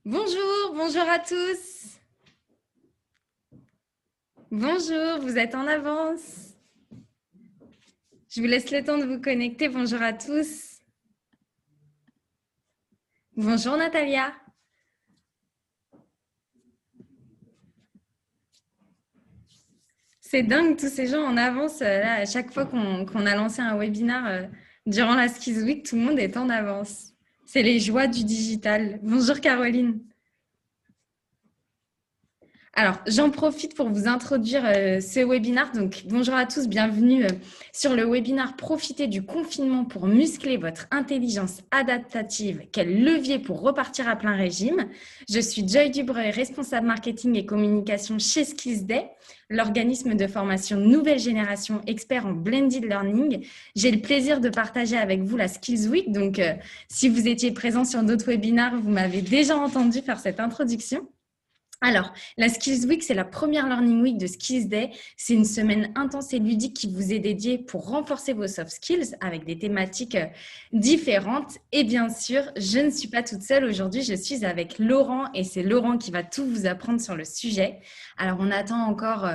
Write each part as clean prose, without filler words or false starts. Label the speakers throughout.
Speaker 1: Bonjour, bonjour à tous. Bonjour, vous êtes en avance. Je vous laisse le temps de vous connecter. Bonjour à tous. Bonjour Natalia. C'est dingue tous ces gens en avance. Là, à chaque fois qu'on a lancé un webinar durant la Skills Week, tout le monde est en avance. C'est les joies du digital. Bonjour Caroline. Alors, j'en profite pour vous introduire ce webinaire. Donc, bonjour à tous, bienvenue sur le webinaire Profitez du confinement pour muscler votre intelligence adaptative. Quel levier pour repartir à plein régime? Je suis Joy Dubreuil, responsable marketing et communication chez Skillsday, l'organisme de formation nouvelle génération expert en blended learning. J'ai le plaisir de partager avec vous la Skills Week. Donc, si vous étiez présent sur d'autres webinaires, vous m'avez déjà entendu faire cette introduction. Alors, la Skills Week, c'est la première Learning Week de Skills Day. C'est une semaine intense et ludique qui vous est dédiée pour renforcer vos soft skills avec des thématiques différentes. Et bien sûr, je ne suis pas toute seule aujourd'hui, je suis avec Laurent et c'est Laurent qui va tout vous apprendre sur le sujet. Alors, on attend encore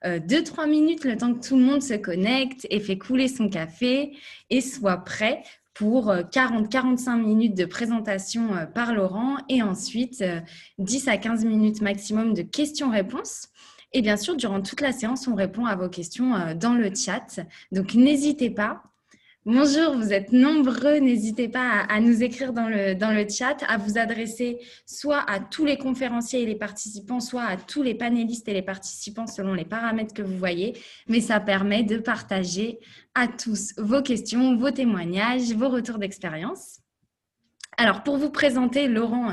Speaker 1: 2-3 minutes le temps que tout le monde se connecte et fait couler son café et soit prêt pour 40-45 minutes de présentation par Laurent et ensuite 10 à 15 minutes maximum de questions-réponses. Et bien sûr, durant toute la séance, on répond à vos questions dans le chat. Donc, n'hésitez pas. Bonjour, vous êtes nombreux. N'hésitez pas à nous écrire dans le chat, à vous adresser soit à tous les conférenciers et les participants, soit à tous les panélistes et les participants selon les paramètres que vous voyez. Mais ça permet de partager à tous vos questions, vos témoignages, vos retours d'expérience. Alors, pour vous présenter Laurent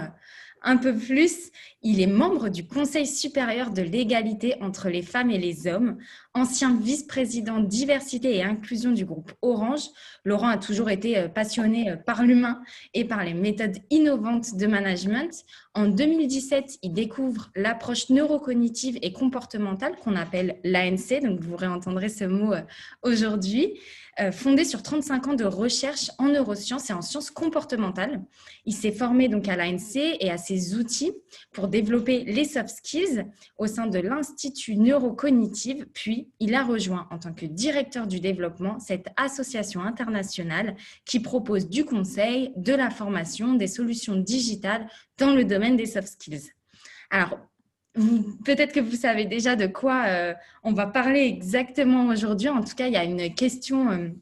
Speaker 1: un peu plus, il est membre du Conseil supérieur de l'égalité entre les femmes et les hommes, ancien vice-président diversité et inclusion du groupe Orange. Laurent a toujours été passionné par l'humain et par les méthodes innovantes de management. En 2017, il découvre l'approche neurocognitive et comportementale qu'on appelle l'ANC, donc vous réentendrez ce mot aujourd'hui, fondée sur 35 ans de recherche en neurosciences et en sciences comportementales. Il s'est formé donc à l'ANC et à ses outils pour développer les soft skills au sein de l'Institut neurocognitive, puis il a rejoint en tant que directeur du développement cette association internationale qui propose du conseil, de la formation, des solutions digitales dans le domaine des soft skills. Alors, peut-être que vous savez déjà de quoi on va parler exactement aujourd'hui. En tout cas, il y a une question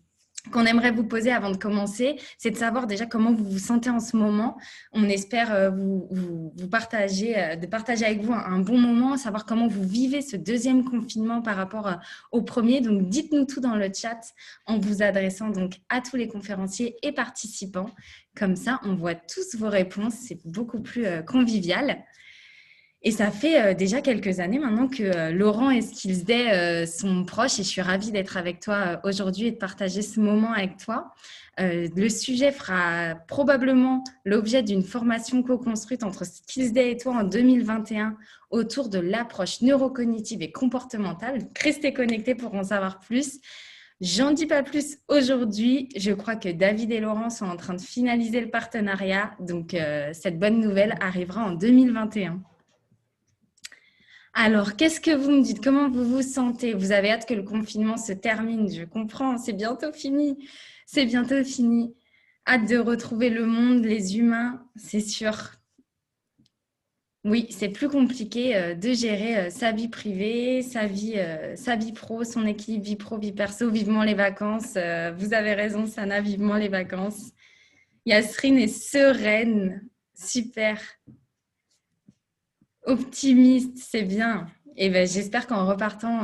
Speaker 1: qu'on aimerait vous poser avant de commencer, c'est de savoir déjà comment vous vous sentez en ce moment. On espère vous partager, de partager avec vous un bon moment, savoir comment vous vivez ce deuxième confinement par rapport au premier. Donc, dites-nous tout dans le chat en vous adressant donc à tous les conférenciers et participants. Comme ça, on voit tous vos réponses. C'est beaucoup plus convivial. Et ça fait déjà quelques années maintenant que Laurent et Skillsday sont proches et je suis ravie d'être avec toi aujourd'hui et de partager ce moment avec toi. Le sujet fera probablement l'objet d'une formation co-construite entre Skillsday et toi en 2021 autour de l'approche neurocognitive et comportementale. Restez connectés pour en savoir plus. J'en dis pas plus aujourd'hui. Je crois que David et Laurent sont en train de finaliser le partenariat. Donc, cette bonne nouvelle arrivera en 2021. Alors, qu'est-ce que vous me dites? Comment vous vous sentez? Vous avez hâte que le confinement se termine, je comprends, c'est bientôt fini. C'est bientôt fini. Hâte de retrouver le monde, les humains, c'est sûr. Oui, c'est plus compliqué de gérer sa vie privée, sa vie pro, son équilibre vie pro, vie perso. Vivement les vacances. Vous avez raison, Sana, vivement les vacances. Yasrine est sereine. Super. Optimiste, c'est bien. Et ben, j'espère qu'en repartant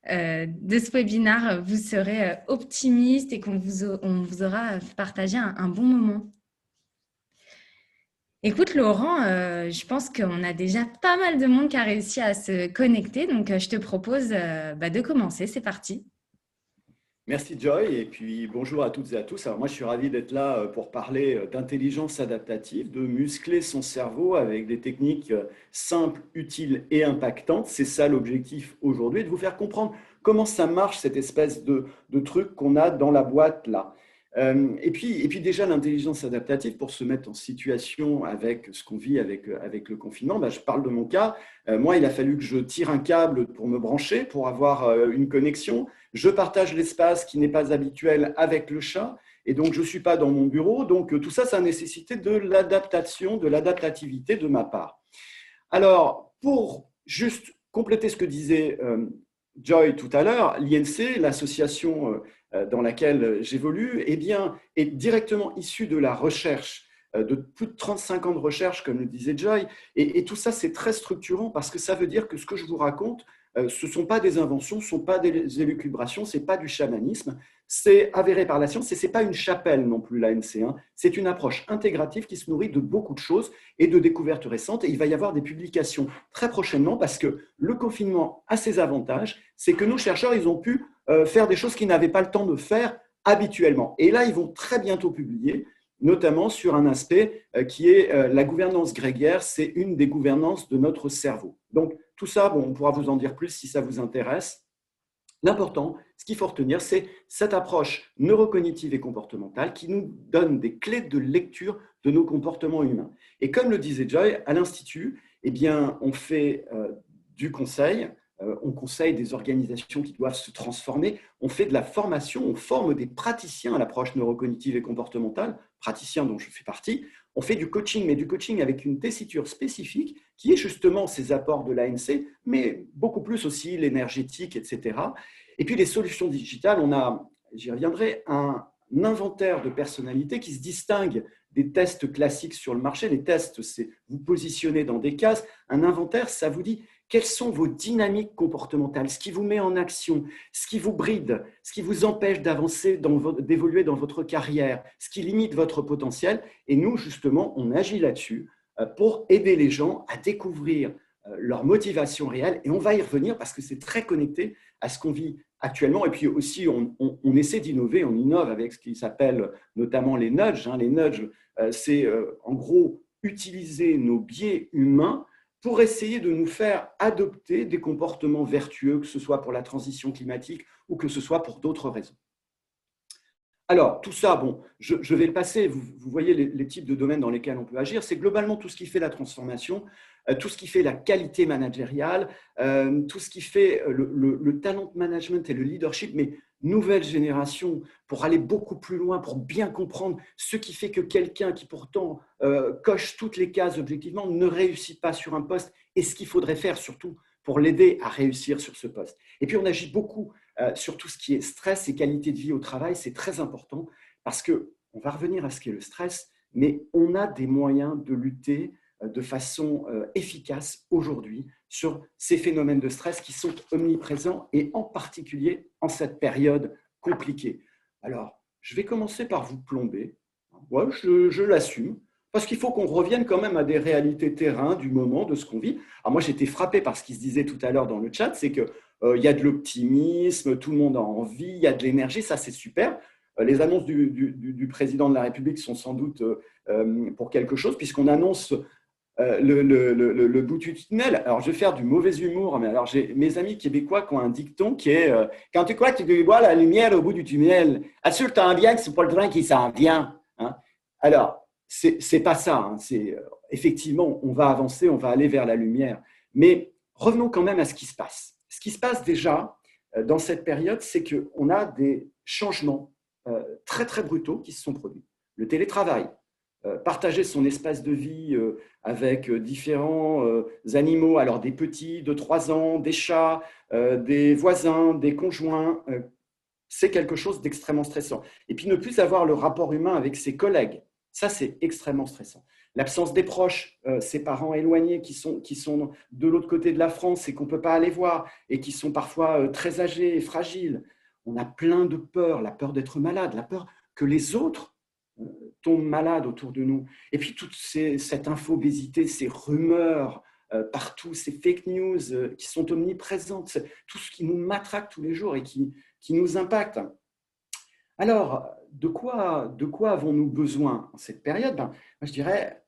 Speaker 1: de ce webinaire, vous serez optimiste et on vous aura partagé un bon moment. Écoute, Laurent, je pense qu'on a déjà pas mal de monde qui a réussi à se connecter. Donc, je te propose de commencer. C'est parti.
Speaker 2: Merci Joy et puis bonjour à toutes et à tous. Alors moi je suis ravi d'être là pour parler d'intelligence adaptative, de muscler son cerveau avec des techniques simples, utiles et impactantes. C'est ça l'objectif aujourd'hui, de vous faire comprendre comment ça marche cette espèce de truc qu'on a dans la boîte là. Et puis déjà, l'intelligence adaptative, pour se mettre en situation avec ce qu'on vit avec le confinement, je parle de mon cas. Moi, il a fallu que je tire un câble pour me brancher, pour avoir une connexion. Je partage l'espace qui n'est pas habituel avec le chat. Et donc, je ne suis pas dans mon bureau. Donc, tout ça, ça a nécessité de l'adaptation, de l'adaptativité de ma part. Alors, pour juste compléter ce que disait Joy tout à l'heure, l'INC, l'association dans laquelle j'évolue, eh bien, est directement issue de la recherche, de plus de 35 ans de recherche, comme le disait Joy. Et tout ça, c'est très structurant parce que ça veut dire que ce que je vous raconte, ce ne sont pas des inventions, ce ne sont pas des élucubrations, ce n'est pas du chamanisme, c'est avéré par la science et ce n'est pas une chapelle non plus, l'ANC. C'est une approche intégrative qui se nourrit de beaucoup de choses et de découvertes récentes. Et il va y avoir des publications très prochainement parce que le confinement a ses avantages, c'est que nos chercheurs, ils ont pu faire des choses qu'ils n'avaient pas le temps de faire habituellement. Et là, ils vont très bientôt publier, notamment sur un aspect qui est la gouvernance grégaire, c'est une des gouvernances de notre cerveau. Donc, tout ça, on pourra vous en dire plus si ça vous intéresse. L'important, ce qu'il faut retenir, c'est cette approche neurocognitive et comportementale qui nous donne des clés de lecture de nos comportements humains. Et comme le disait Joy, à l'Institut, eh bien, on fait du conseil, on conseille des organisations qui doivent se transformer, on fait de la formation, on forme des praticiens à l'approche neurocognitive et comportementale, praticiens dont je fais partie, on fait du coaching, mais du coaching avec une tessiture spécifique qui est justement ces apports de l'ANC, mais beaucoup plus aussi l'énergétique, etc. Et puis les solutions digitales, on a, j'y reviendrai, un inventaire de personnalités qui se distingue des tests classiques sur le marché. Les tests, c'est vous positionnez dans des cases. Un inventaire, ça vous dit quelles sont vos dynamiques comportementales, ce qui vous met en action, ce qui vous bride, ce qui vous empêche d'avancer, d'évoluer dans votre carrière, ce qui limite votre potentiel. Et nous, justement, on agit là-dessus pour aider les gens à découvrir leur motivation réelle. Et on va y revenir parce que c'est très connecté à ce qu'on vit actuellement. Et puis aussi, on essaie d'innover, on innove avec ce qui s'appelle notamment les nudges. Les nudges, c'est en gros utiliser nos biais humains pour essayer de nous faire adopter des comportements vertueux, que ce soit pour la transition climatique ou que ce soit pour d'autres raisons. Alors, tout ça, je vais le passer. Vous voyez les types de domaines dans lesquels on peut agir. C'est globalement tout ce qui fait la transformation, tout ce qui fait la qualité managériale, tout ce qui fait le talent management et le leadership, mais nouvelle génération, pour aller beaucoup plus loin, pour bien comprendre ce qui fait que quelqu'un qui pourtant coche toutes les cases objectivement ne réussit pas sur un poste et ce qu'il faudrait faire surtout pour l'aider à réussir sur ce poste. Et puis, on agit beaucoup sur tout ce qui est stress et qualité de vie au travail. C'est très important parce qu'on va revenir à ce qu'est le stress, mais on a des moyens de lutter de façon efficace aujourd'hui sur ces phénomènes de stress qui sont omniprésents et en particulier en cette période compliquée. Alors, je vais commencer par vous plomber. Ouais, je l'assume. Parce qu'il faut qu'on revienne quand même à des réalités terrain du moment, de ce qu'on vit. Alors moi, j'étais frappé par ce qui se disait tout à l'heure dans le chat, c'est qu'il y a de l'optimisme, tout le monde a envie, il y a de l'énergie, ça c'est super. Les annonces du président de la République sont sans doute pour quelque chose, puisqu'on annonce le bout du tunnel. Alors, je vais faire du mauvais humour, mais alors j'ai mes amis québécois qui ont un dicton qui est quand tu crois que tu vois la lumière au bout du tunnel, assure-toi bien que ce n'est pas le train qui s'en vient. Alors, c'est pas ça. C'est effectivement, on va avancer, on va aller vers la lumière. Mais revenons quand même à ce qui se passe. Ce qui se passe déjà dans cette période, c'est qu'on a des changements très, très brutaux qui se sont produits. Le télétravail, partager son espace de vie avec différents animaux, alors des petits de 3 ans, des chats, des voisins, des conjoints, c'est quelque chose d'extrêmement stressant. Et puis ne plus avoir le rapport humain avec ses collègues, ça c'est extrêmement stressant. L'absence des proches, ses parents éloignés qui sont de l'autre côté de la France et qu'on ne peut pas aller voir et qui sont parfois très âgés et fragiles. On a plein de peurs, la peur d'être malade, la peur que les autres tombent malades autour de nous. Et puis toute cette infobésité, ces rumeurs partout, ces fake news qui sont omniprésentes, tout ce qui nous matraque tous les jours et qui nous impacte. Alors, de quoi avons-nous besoin en cette période? Moi, je dirais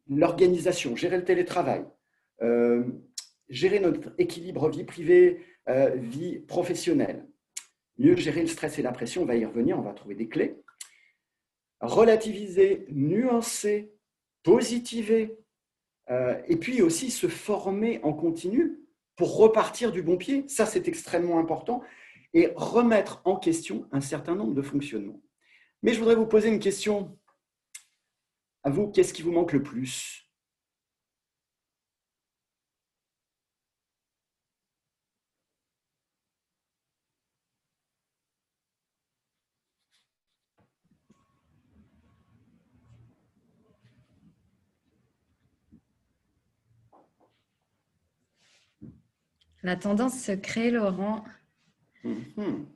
Speaker 2: l'organisation, gérer le télétravail, gérer notre équilibre vie privée, vie professionnelle, mieux gérer le stress et la pression, on va y revenir, on va trouver des clés. relativiser, nuancer, positiver, et puis aussi se former en continu pour repartir du bon pied. Ça, c'est extrêmement important. Et remettre en question un certain nombre de fonctionnements. Mais je voudrais vous poser une question. À vous, qu'est-ce qui vous manque le plus?
Speaker 1: La tendance se crée, Laurent.
Speaker 2: Mhm.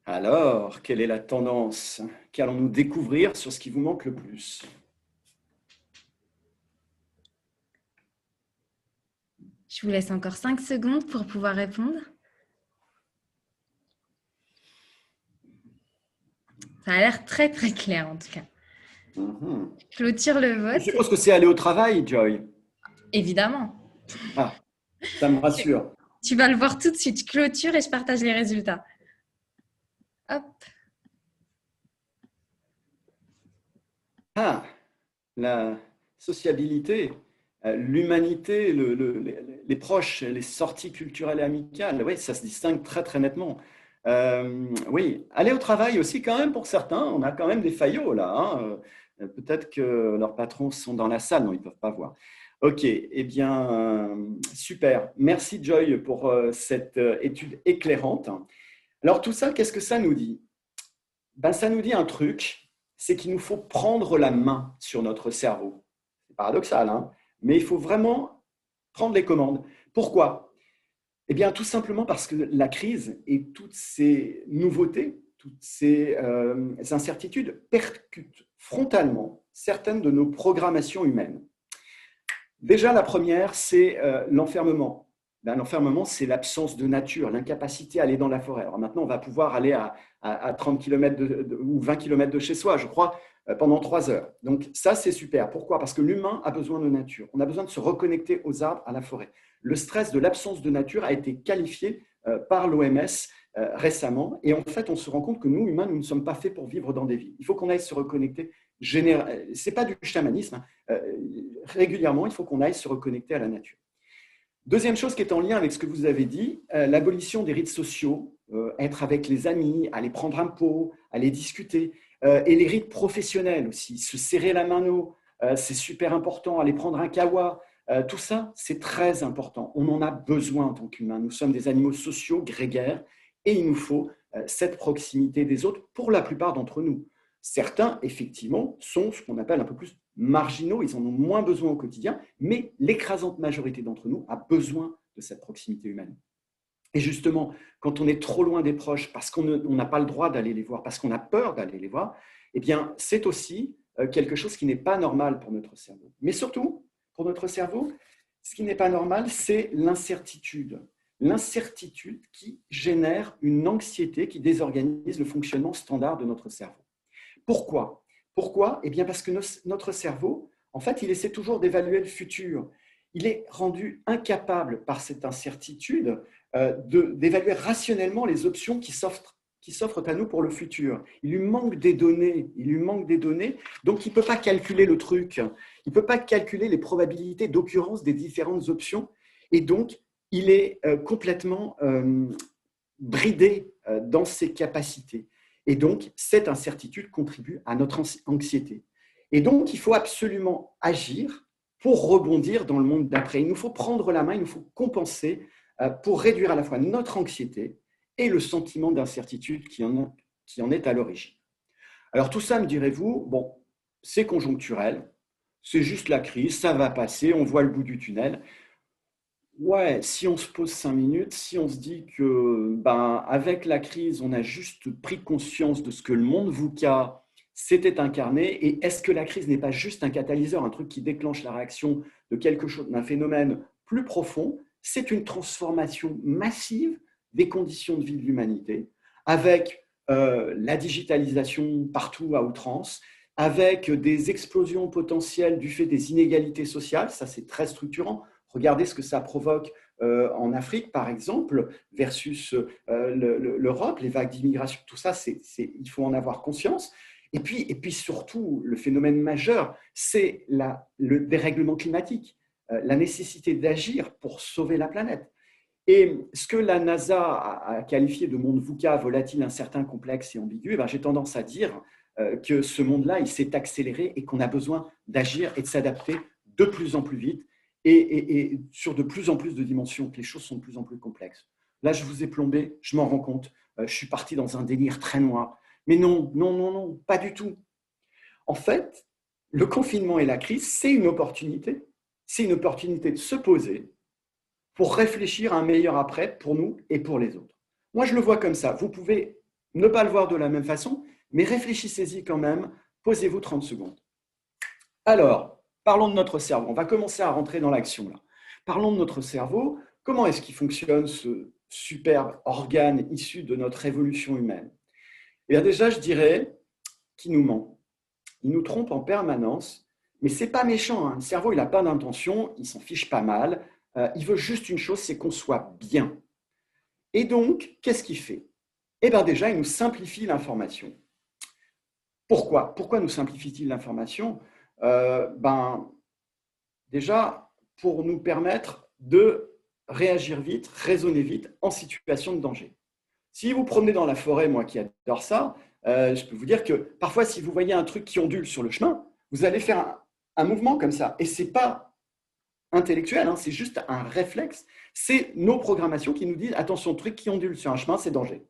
Speaker 2: Alors, quelle est la tendance? Qu'allons-nous découvrir sur ce qui vous manque le plus?
Speaker 1: Je vous laisse encore 5 secondes pour pouvoir répondre. Ça a l'air très, très clair en tout cas.
Speaker 2: Mhm.
Speaker 1: Je clôture le
Speaker 2: Je
Speaker 1: vote.
Speaker 2: suppose que c'est aller au travail, Joy.
Speaker 1: Évidemment.
Speaker 2: Ah, ça me rassure.
Speaker 1: Tu vas le voir tout de suite. Je clôture et je partage les résultats. Hop.
Speaker 2: Ah, la sociabilité, l'humanité, les proches, les sorties culturelles et amicales, oui, ça se distingue très, très nettement. Oui, aller au travail aussi quand même pour certains, on a quand même des faillots là, hein. Peut-être que leurs patrons sont dans la salle, non, ils ne peuvent pas voir. Ok, eh bien, super. Merci Joy pour cette étude éclairante. Alors tout ça, qu'est-ce que ça nous dit? Ben, ça nous dit un truc, c'est qu'il nous faut prendre la main sur notre cerveau. C'est paradoxal, hein, mais il faut vraiment prendre les commandes. Pourquoi? Eh bien, tout simplement parce que la crise et toutes ces nouveautés, toutes ces incertitudes percutent frontalement certaines de nos programmations humaines. Déjà, la première, c'est l'enfermement. Ben, l'enfermement, c'est l'absence de nature, l'incapacité à aller dans la forêt. Alors maintenant, on va pouvoir aller à 30 km ou 20 km de chez soi, je crois, pendant 3 heures. Donc ça, c'est super. Pourquoi? Parce que l'humain a besoin de nature. On a besoin de se reconnecter aux arbres, à la forêt. Le stress de l'absence de nature a été qualifié par l'OMS récemment. Et en fait, on se rend compte que nous, humains, nous ne sommes pas faits pour vivre dans des villes. Il faut qu'on aille se reconnecter. Ce n'est pas du chamanisme, hein. Régulièrement, il faut qu'on aille se reconnecter à la nature. Deuxième chose qui est en lien avec ce que vous avez dit, l'abolition des rites sociaux, être avec les amis, aller prendre un pot, aller discuter, et les rites professionnels aussi, se serrer la main, c'est super important, aller prendre un kawa, tout ça, c'est très important. On en a besoin en tant qu'humains. Nous sommes des animaux sociaux, grégaires, et il nous faut cette proximité des autres pour la plupart d'entre nous. Certains, effectivement, sont ce qu'on appelle un peu plus marginaux, ils en ont moins besoin au quotidien, mais l'écrasante majorité d'entre nous a besoin de cette proximité humaine. Et justement, quand on est trop loin des proches, parce qu'on n'a pas le droit d'aller les voir, parce qu'on a peur d'aller les voir, eh bien, c'est aussi quelque chose qui n'est pas normal pour notre cerveau. Mais surtout, pour notre cerveau, ce qui n'est pas normal, c'est l'incertitude. L'incertitude qui génère une anxiété qui désorganise le fonctionnement standard de notre cerveau. Pourquoi? Pourquoi? Eh bien parce que notre cerveau, en fait, il essaie toujours d'évaluer le futur. Il est rendu incapable par cette incertitude d'évaluer rationnellement les options qui s'offrent à nous pour le futur. Il lui manque des données, donc il ne peut pas calculer le truc, il ne peut pas calculer les probabilités d'occurrence des différentes options, et donc il est complètement bridé dans ses capacités. Et donc, cette incertitude contribue à notre anxiété. Et donc, il faut absolument agir pour rebondir dans le monde d'après. Il nous faut prendre la main, il nous faut compenser pour réduire à la fois notre anxiété et le sentiment d'incertitude qui en est à l'origine. Alors, tout ça, me direz-vous, bon, c'est conjoncturel, c'est juste la crise, ça va passer, on voit le bout du tunnel. Ouais, si on se pose 5 minutes, si on se dit que avec la crise, on a juste pris conscience de ce que le monde VUCA s'était incarné, et est-ce que la crise n'est pas juste un catalyseur, un truc qui déclenche la réaction de quelque chose, d'un phénomène plus profond? C'est une transformation massive des conditions de vie de l'humanité, avec la digitalisation partout à outrance, avec des explosions potentielles du fait des inégalités sociales, ça c'est très structurant. Regardez ce que ça provoque en Afrique, par exemple, versus l'Europe, les vagues d'immigration, tout ça, il faut en avoir conscience. Et puis surtout, le phénomène majeur, c'est le dérèglement climatique, la nécessité d'agir pour sauver la planète. Et ce que la NASA a qualifié de monde VUCA, volatile, incertain, complexe et ambigu, j'ai tendance à dire que ce monde-là, il s'est accéléré et qu'on a besoin d'agir et de s'adapter de plus en plus vite et sur de plus en plus de dimensions, que les choses sont de plus en plus complexes. Là, je vous ai plombé, je m'en rends compte, je suis parti dans un délire très noir. Mais non, non, non, non, pas du tout. En fait, le confinement et la crise, c'est une opportunité. C'est une opportunité de se poser pour réfléchir à un meilleur après pour nous et pour les autres. Moi, je le vois comme ça. Vous pouvez ne pas le voir de la même façon, mais réfléchissez-y quand même. Posez-vous 30 secondes. Alors, parlons de notre cerveau. On va commencer à rentrer dans l'action là. Parlons de notre cerveau. Comment est-ce qu'il fonctionne, ce superbe organe issu de notre évolution humaine? Et bien déjà, je dirais qu'il nous ment. Il nous trompe en permanence, mais ce n'est pas méchant. Hein. Le cerveau, il n'a pas d'intention, il s'en fiche pas mal. Il veut juste une chose, c'est qu'on soit bien. Et donc, qu'est-ce qu'il fait? Eh bien déjà, il nous simplifie l'information. Pourquoi? Pourquoi nous simplifie-t-il l'information? Déjà, pour nous permettre de réagir vite, raisonner vite en situation de danger. Si vous promenez dans la forêt, moi qui adore ça, je peux vous dire que parfois, si vous voyez un truc qui ondule sur le chemin, vous allez faire un mouvement comme ça. Et ce n'est pas intellectuel, hein, c'est juste un réflexe. C'est nos programmations qui nous disent « Attention, truc qui ondule sur un chemin, c'est danger ».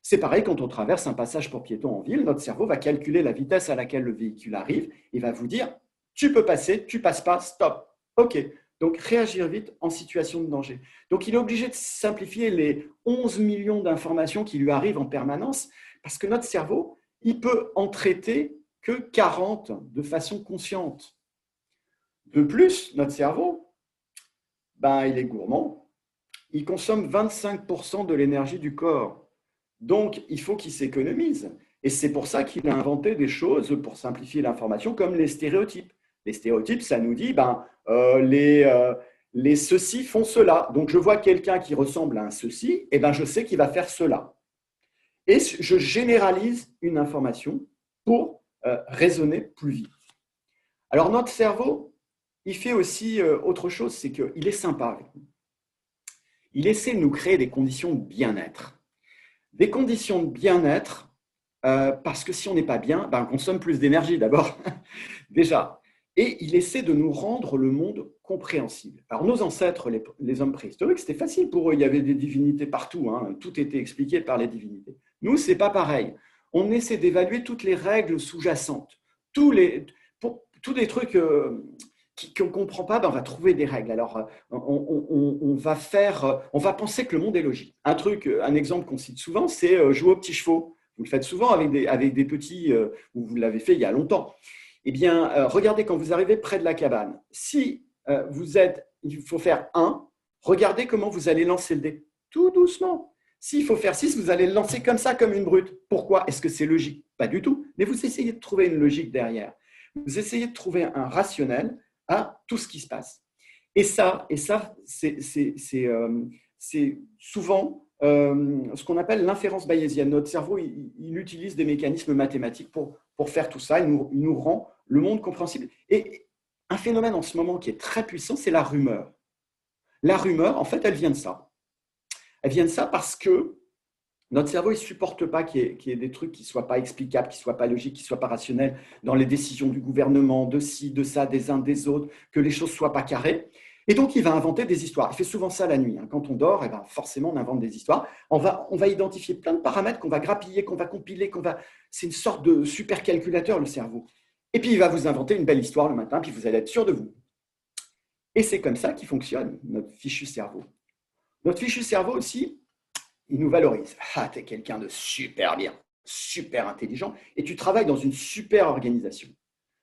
Speaker 2: C'est pareil quand on traverse un passage pour piétons en ville, notre cerveau va calculer la vitesse à laquelle le véhicule arrive et va vous dire « Tu peux passer, tu passes pas, stop ». OK. Donc, réagir vite en situation de danger. Donc, il est obligé de simplifier les 11 millions d'informations qui lui arrivent en permanence parce que notre cerveau, il peut en traiter que 40 de façon consciente. De plus, notre cerveau, il est gourmand. Il consomme 25% de l'énergie du corps. Donc, il faut qu'il s'économise. Et c'est pour ça qu'il a inventé des choses pour simplifier l'information, comme les stéréotypes. Les stéréotypes, ça nous dit, les ceux-ci font cela. Donc, je vois quelqu'un qui ressemble à un ceci, et je sais qu'il va faire cela. Et je généralise une information pour raisonner plus vite. Alors, notre cerveau, il fait aussi autre chose, c'est qu'il est sympa avec nous. Il essaie de nous créer des conditions de bien-être. Des conditions de bien-être, parce que si on n'est pas bien, on consomme plus d'énergie d'abord, déjà. Et il essaie de nous rendre le monde compréhensible. Alors, nos ancêtres, les hommes préhistoriques, c'était facile pour eux. Il y avait des divinités partout. Hein. Tout était expliqué par les divinités. Nous, ce n'est pas pareil. On essaie d'évaluer toutes les règles sous-jacentes. Tous les trucs qu'on ne comprend pas, on va trouver des règles. Alors, on va penser que le monde est logique. Un exemple qu'on cite souvent, c'est jouer aux petits chevaux. Vous le faites souvent avec des petits, ou vous l'avez fait il y a longtemps. Eh bien, regardez quand vous arrivez près de la cabane. Si il faut faire 1, regardez comment vous allez lancer le dé. Tout doucement. S'il faut faire 6, vous allez le lancer comme ça, comme une brute. Pourquoi? Est-ce que c'est logique? Pas du tout. Mais vous essayez de trouver une logique derrière. Vous essayez de trouver un rationnel à tout ce qui se passe. Et ça c'est souvent ce qu'on appelle l'inférence bayésienne. Notre cerveau, il utilise des mécanismes mathématiques pour faire tout ça. Il nous rend le monde compréhensible. Et un phénomène en ce moment qui est très puissant, c'est la rumeur. La rumeur, en fait, elle vient de ça. Elle vient de ça parce que notre cerveau, il ne supporte pas qu'il y ait des trucs qui ne soient pas explicables, qui ne soient pas logiques, qui ne soient pas rationnels dans les décisions du gouvernement, de ci, de ça, des uns, des autres, que les choses ne soient pas carrées. Et donc, il va inventer des histoires. Il fait souvent ça la nuit. Hein. Quand on dort, forcément, on invente des histoires. On va identifier plein de paramètres qu'on va grappiller, qu'on va compiler, c'est une sorte de super calculateur, le cerveau. Et puis, il va vous inventer une belle histoire le matin, puis vous allez être sûr de vous. Et c'est comme ça qu'il fonctionne, notre fichu cerveau. Notre fichu cerveau aussi, il nous valorise. Ah, tu es quelqu'un de super bien, super intelligent, et tu travailles dans une super organisation.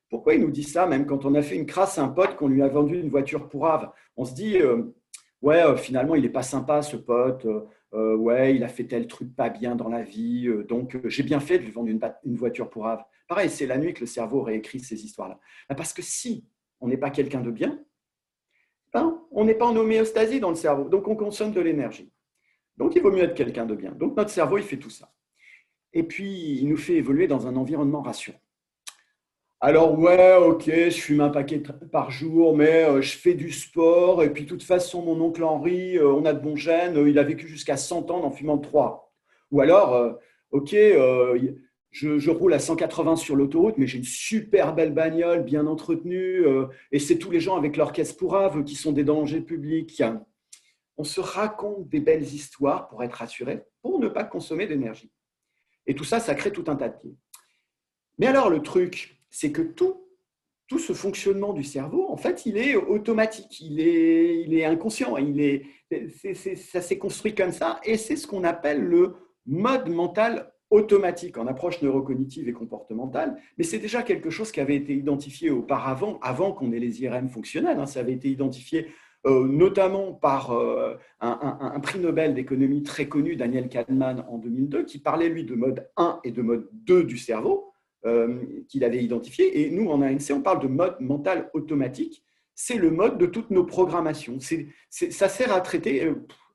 Speaker 2: Pourquoi il nous dit ça, même quand on a fait une crasse à un pote qu'on lui a vendu une voiture pourrave? On se dit, finalement, il n'est pas sympa, ce pote. Il a fait tel truc pas bien dans la vie. Donc, j'ai bien fait de lui vendre une voiture pourrave. Pareil, c'est la nuit que le cerveau réécrit ces histoires-là. Parce que si on n'est pas quelqu'un de bien, Ben, on n'est pas en homéostasie dans le cerveau, donc on consomme de l'énergie. Donc, il vaut mieux être quelqu'un de bien. Donc, notre cerveau, il fait tout ça. Et puis, il nous fait évoluer dans un environnement rassurant. Alors, ouais, ok, je fume un paquet par jour, mais je fais du sport. Et puis, de toute façon, mon oncle Henri, on a de bons gènes, il a vécu jusqu'à 100 ans en fumant 3. Ou alors, ok, je roule à 180 sur l'autoroute, mais j'ai une super belle bagnole, bien entretenue, et c'est tous les gens avec leur caisse pourrave qui sont des dangers publics. On se raconte des belles histoires pour être rassuré, pour ne pas consommer d'énergie. Et tout ça, ça crée tout un tas de biais. Mais alors, le truc, c'est que tout ce fonctionnement du cerveau, en fait, il est automatique, il est inconscient, ça s'est construit comme ça, et c'est ce qu'on appelle le mode mental automatique en approche neurocognitive et comportementale, mais c'est déjà quelque chose qui avait été identifié auparavant, avant qu'on ait les IRM fonctionnels, hein, ça avait été identifié notamment par un prix Nobel d'économie très connu, Daniel Kahneman, en 2002, qui parlait, lui, de mode 1 et de mode 2 du cerveau, qu'il avait identifié. Et nous, en ANC, on parle de mode mental automatique. C'est le mode de toutes nos programmations. Ça sert à traiter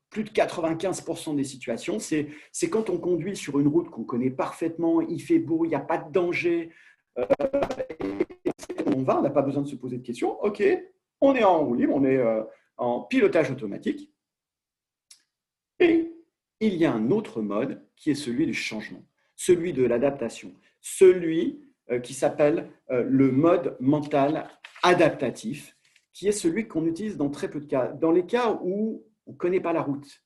Speaker 2: plus de 95% des situations. C'est quand on conduit sur une route qu'on connaît parfaitement, il fait beau, il n'y a pas de danger, on va, on n'a pas besoin de se poser de questions. OK, on est en roue libre, on est en pilotage automatique. Et il y a un autre mode qui est celui du changement, celui de l'adaptation, celui qui s'appelle le mode mental adaptatif, qui est celui qu'on utilise dans très peu de cas. Dans les cas où on ne connaît pas la route,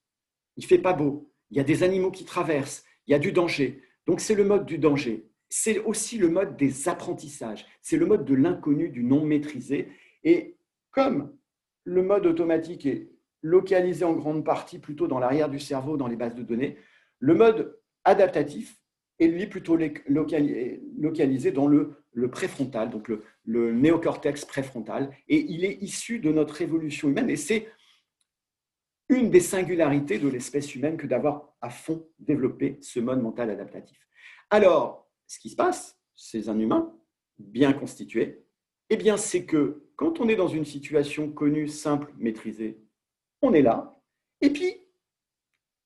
Speaker 2: il ne fait pas beau, il y a des animaux qui traversent, il y a du danger. Donc c'est le mode du danger. C'est aussi le mode des apprentissages, c'est le mode de l'inconnu, du non maîtrisé. Et comme le mode automatique est localisé en grande partie plutôt dans l'arrière du cerveau, dans les bases de données, le mode adaptatif est lui plutôt localisé dans le préfrontal, donc le néocortex préfrontal, et il est issu de notre évolution humaine, et c'est une des singularités de l'espèce humaine que d'avoir à fond développé ce mode mental adaptatif. Alors, ce qui se passe, c'est un humain bien constitué, eh bien, c'est que quand on est dans une situation connue, simple, maîtrisée, on est là, et puis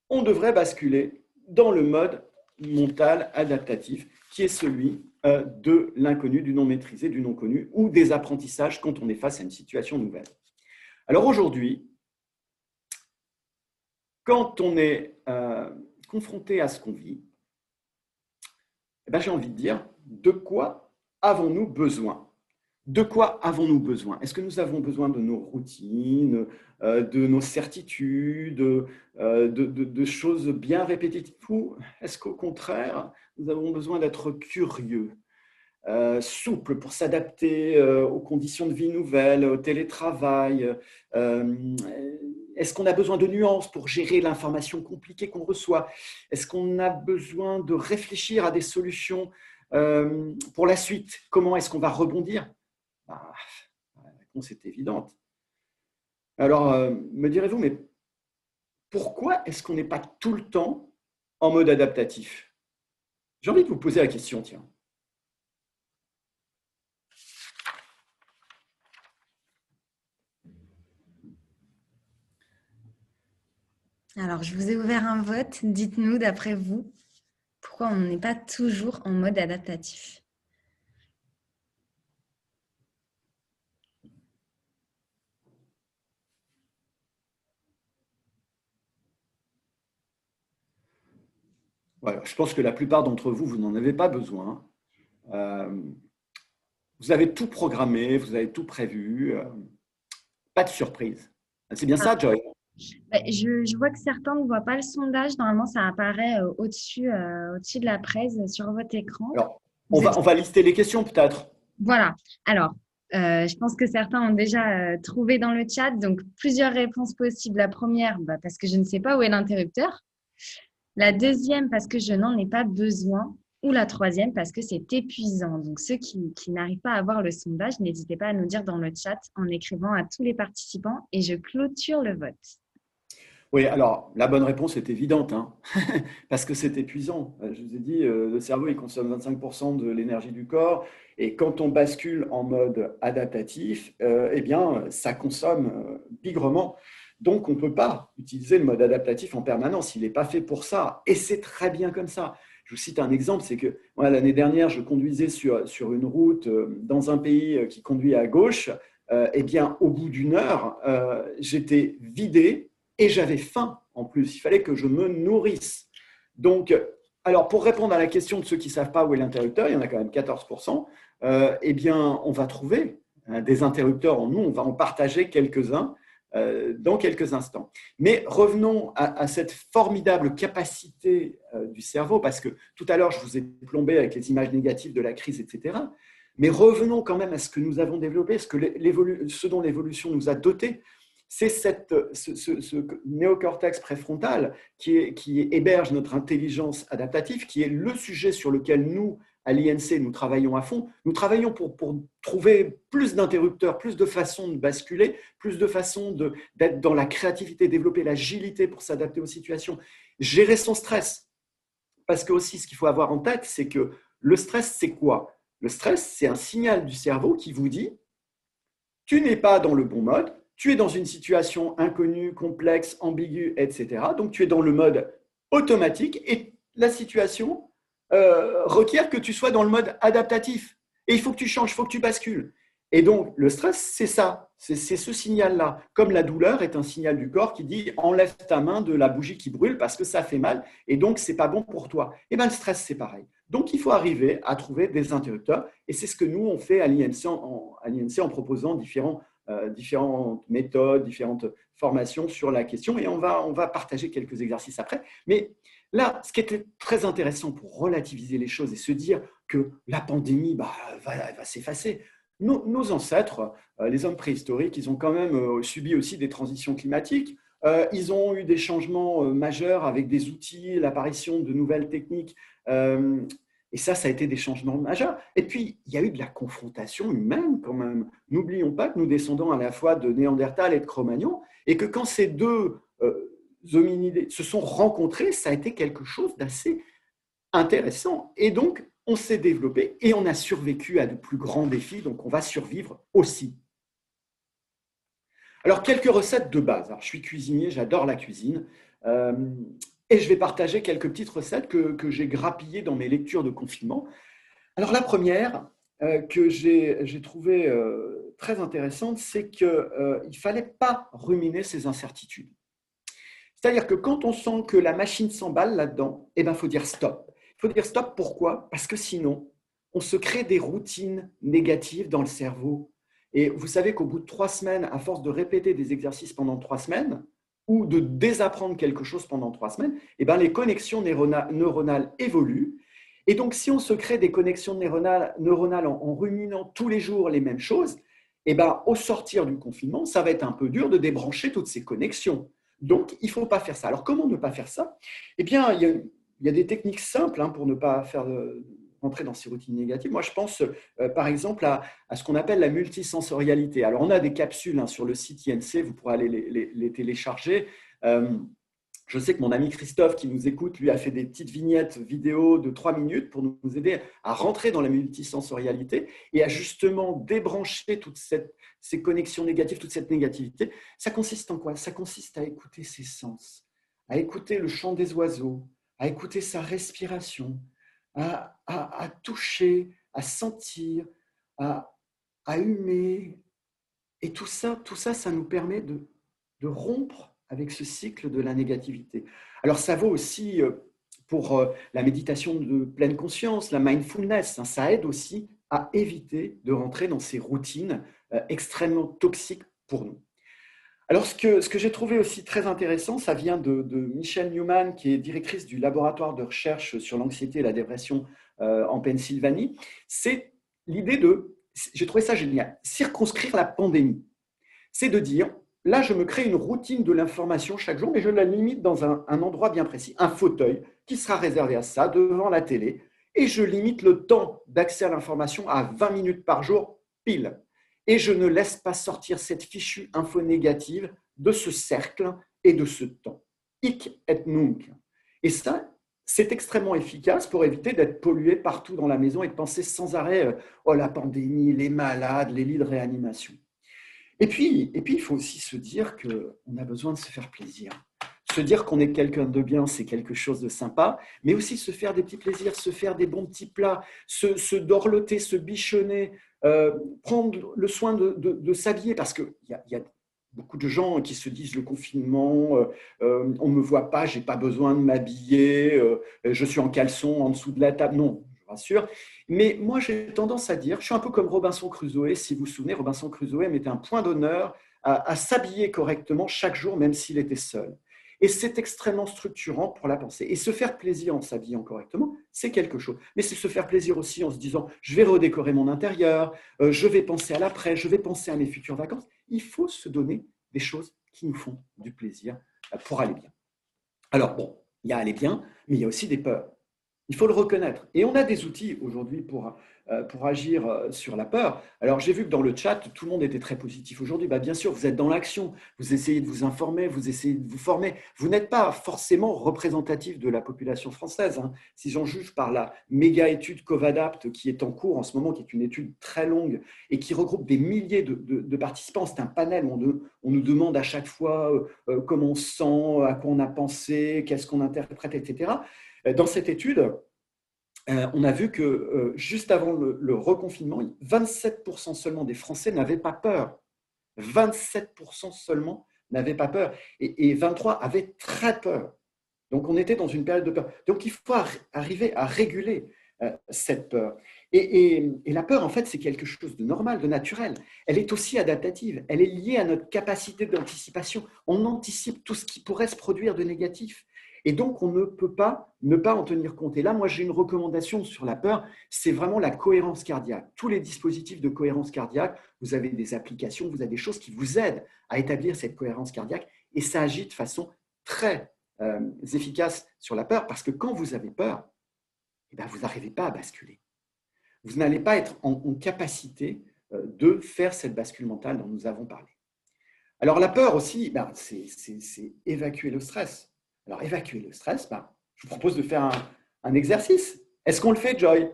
Speaker 2: on devrait basculer dans le mode mental adaptatif, qui est celui de l'inconnu, du non maîtrisé, du non connu, ou des apprentissages quand on est face à une situation nouvelle. Alors aujourd'hui, quand on est confronté à ce qu'on vit, eh bien, j'ai envie de dire, de quoi avons-nous besoin? De quoi avons-nous besoin? Est-ce que nous avons besoin de nos routines, de nos certitudes, de choses bien répétitives? Ou est-ce qu'au contraire, nous avons besoin d'être curieux, souples pour s'adapter aux conditions de vie nouvelles, au télétravail? Est-ce qu'on a besoin de nuances pour gérer l'information compliquée qu'on reçoit? Est-ce qu'on a besoin de réfléchir à des solutions pour la suite? Comment est-ce qu'on va rebondir? Bah, la réponse est évidente. Alors, me direz-vous, mais pourquoi est-ce qu'on n'est pas tout le temps en mode adaptatif? J'ai envie de vous poser la question, tiens.
Speaker 1: Alors, je vous ai ouvert un vote. Dites-nous, d'après vous, pourquoi on n'est pas toujours en mode adaptatif?
Speaker 2: Voilà, je pense que la plupart d'entre vous, vous n'en avez pas besoin. Vous avez tout programmé, vous avez tout prévu. Pas de surprise. C'est bien ça, Joy?
Speaker 1: Je vois que certains ne voient pas le sondage. Normalement, ça apparaît au-dessus de la presse sur votre écran.
Speaker 2: Alors,
Speaker 1: Vous êtes...
Speaker 2: on va lister les questions peut-être.
Speaker 1: Voilà. Alors, je pense que certains ont déjà trouvé dans le chat. Donc, plusieurs réponses possibles. La première, parce que je ne sais pas où est l'interrupteur. La deuxième, parce que je n'en ai pas besoin. Ou la troisième, parce que c'est épuisant. Donc, ceux qui n'arrivent pas à voir le sondage, n'hésitez pas à nous dire dans le chat en écrivant à tous les participants et je clôture le vote.
Speaker 2: Oui, alors la bonne réponse est évidente, hein, parce que c'est épuisant. Je vous ai dit, le cerveau, il consomme 25% de l'énergie du corps, et quand on bascule en mode adaptatif, eh bien, ça consomme bigrement. Donc, on ne peut pas utiliser le mode adaptatif en permanence. Il n'est pas fait pour ça, et c'est très bien comme ça. Je vous cite un exemple, c'est que moi, l'année dernière, je conduisais sur une route dans un pays qui conduit à gauche. Eh bien, au bout d'une heure, j'étais vidé et j'avais faim en plus. Il fallait que je me nourrisse. Donc, alors pour répondre à la question de ceux qui ne savent pas où est l'interrupteur, il y en a quand même 14%, eh bien, on va trouver des interrupteurs en nous, on va en partager quelques-uns dans quelques instants. Mais revenons à cette formidable capacité du cerveau, parce que tout à l'heure, je vous ai plombé avec les images négatives de la crise, etc. Mais revenons quand même à ce que nous avons développé, ce dont l'évolution nous a dotés. C'est ce néocortex préfrontal qui héberge notre intelligence adaptative, qui est le sujet sur lequel nous, à l'INC, nous travaillons à fond. Nous travaillons pour trouver plus d'interrupteurs, plus de façons de basculer, plus de façons d'être dans la créativité, développer l'agilité pour s'adapter aux situations, gérer son stress. Parce que aussi, ce qu'il faut avoir en tête, c'est que le stress, c'est quoi? Le stress, c'est un signal du cerveau qui vous dit « tu n'es pas dans le bon mode ». Tu es dans une situation inconnue, complexe, ambiguë, etc. Donc, tu es dans le mode automatique et la situation requiert que tu sois dans le mode adaptatif. Et il faut que tu changes, il faut que tu bascules. Et donc, le stress, c'est ça, c'est ce signal-là. Comme la douleur est un signal du corps qui dit « enlève ta main de la bougie qui brûle parce que ça fait mal et donc ce n'est pas bon pour toi ». Et bien, le stress, c'est pareil. Donc, il faut arriver à trouver des interrupteurs. Et c'est ce que nous, on fait à l'INC en proposant différentes méthodes, différentes formations sur la question, et on va partager quelques exercices après. Mais là, ce qui était très intéressant pour relativiser les choses et se dire que la pandémie va s'effacer, nos ancêtres, les hommes préhistoriques, ils ont quand même subi aussi des transitions climatiques. Ils ont eu des changements majeurs avec des outils, l'apparition de nouvelles techniques. Et ça a été des changements majeurs. Et puis, il y a eu de la confrontation humaine quand même. N'oublions pas que nous descendons à la fois de Néandertal et de Cro-Magnon, et que quand ces deux hominidés se sont rencontrés, ça a été quelque chose d'assez intéressant. Et donc, on s'est développé et on a survécu à de plus grands défis, donc on va survivre aussi. Alors, quelques recettes de base. Alors, je suis cuisinier, j'adore la cuisine. Et je vais partager quelques petites recettes que j'ai grappillées dans mes lectures de confinement. Alors, la première que j'ai trouvée très intéressante, c'est qu'il ne fallait pas ruminer ses incertitudes. C'est-à-dire que quand on sent que la machine s'emballe là-dedans, eh ben, faut dire stop. Il faut dire stop, pourquoi? Parce que sinon, on se crée des routines négatives dans le cerveau. Et vous savez qu'au bout de 3 semaines, à force de répéter des exercices pendant 3 semaines, ou de désapprendre quelque chose pendant 3 semaines, eh ben, les connexions neuronales évoluent. Et donc, si on se crée des connexions neuronales en ruminant tous les jours les mêmes choses, eh ben, au sortir du confinement, ça va être un peu dur de débrancher toutes ces connexions. Donc, il ne faut pas faire ça. Alors, comment ne pas faire ça? Eh bien, il y a des techniques simples pour ne pas rentrer dans ces routines négatives. Moi, je pense, par exemple, à ce qu'on appelle la multisensorialité. Alors, on a des capsules sur le site INC, vous pourrez aller les télécharger. Je sais que mon ami Christophe, qui nous écoute, lui a fait des petites vignettes vidéo de 3 minutes pour nous aider à rentrer dans la multisensorialité et à justement débrancher toutes ces connexions négatives, toute cette négativité. Ça consiste en quoi? Ça consiste à écouter ses sens, à écouter le chant des oiseaux, à écouter sa respiration, à toucher, à sentir, à humer. Et tout ça, ça nous permet de rompre avec ce cycle de la négativité. Alors, ça vaut aussi pour la méditation de pleine conscience, la mindfulness. Ça aide aussi à éviter de rentrer dans ces routines extrêmement toxiques pour nous. Alors, ce que j'ai trouvé aussi très intéressant, ça vient de Michelle Newman, qui est directrice du laboratoire de recherche sur l'anxiété et la dépression en Pennsylvanie. C'est l'idée j'ai trouvé ça génial, circonscrire la pandémie. C'est de dire, là, je me crée une routine de l'information chaque jour, mais je la limite dans un endroit bien précis, un fauteuil qui sera réservé à ça, devant la télé, et je limite le temps d'accès à l'information à 20 minutes par jour, pile. Et je ne laisse pas sortir cette fichue info négative de ce cercle et de ce temps. Hic et nunc. Et ça, c'est extrêmement efficace pour éviter d'être pollué partout dans la maison et de penser sans arrêt oh, la pandémie, les malades, les lits de réanimation. Et puis, il faut aussi se dire qu'on a besoin de se faire plaisir. Se dire qu'on est quelqu'un de bien, c'est quelque chose de sympa, mais aussi se faire des petits plaisirs, se faire des bons petits plats, se dorloter, se bichonner, prendre le soin de s'habiller, parce qu'il y a beaucoup de gens qui se disent le confinement, on ne me voit pas, je n'ai pas besoin de m'habiller, je suis en caleçon en dessous de la table. Non, je vous rassure. Mais moi, j'ai tendance à dire, je suis un peu comme Robinson Crusoe, si vous vous souvenez, Robinson Crusoe mettait un point d'honneur à s'habiller correctement chaque jour, même s'il était seul. Et c'est extrêmement structurant pour la pensée. Et se faire plaisir en s'habillant correctement, c'est quelque chose. Mais c'est se faire plaisir aussi en se disant, je vais redécorer mon intérieur, je vais penser à l'après, je vais penser à mes futures vacances. Il faut se donner des choses qui nous font du plaisir pour aller bien. Alors bon, il y a aller bien, mais il y a aussi des peurs. Il faut le reconnaître. Et on a des outils aujourd'hui pour agir sur la peur. Alors, j'ai vu que dans le chat, tout le monde était très positif aujourd'hui. Bien sûr, vous êtes dans l'action, vous essayez de vous informer, vous essayez de vous former. Vous n'êtes pas forcément représentatif de la population française. Hein. Si j'en juge par la méga étude Covadapt qui est en cours en ce moment, qui est une étude très longue et qui regroupe des milliers de participants, c'est un panel où on nous demande à chaque fois comment on se sent, à quoi on a pensé, qu'est-ce qu'on interprète, etc. Dans cette étude, on a vu que juste avant le reconfinement, 27% seulement des Français n'avaient pas peur. 27% seulement n'avaient pas peur. Et 23% avaient très peur. Donc, on était dans une période de peur. Donc, il faut arriver à réguler cette peur. Et la peur, en fait, c'est quelque chose de normal, de naturel. Elle est aussi adaptative. Elle est liée à notre capacité d'anticipation. On anticipe tout ce qui pourrait se produire de négatif. Et donc, on ne peut pas ne pas en tenir compte. Et là, moi, j'ai une recommandation sur la peur, c'est vraiment la cohérence cardiaque. Tous les dispositifs de cohérence cardiaque, vous avez des applications, vous avez des choses qui vous aident à établir cette cohérence cardiaque et ça agit de façon très efficace sur la peur parce que quand vous avez peur, vous n'arrivez pas à basculer. Vous n'allez pas être en capacité de faire cette bascule mentale dont nous avons parlé. Alors, la peur aussi, c'est évacuer le stress. Alors, évacuer le stress, je vous propose de faire un exercice. Est-ce qu'on le fait, Joy?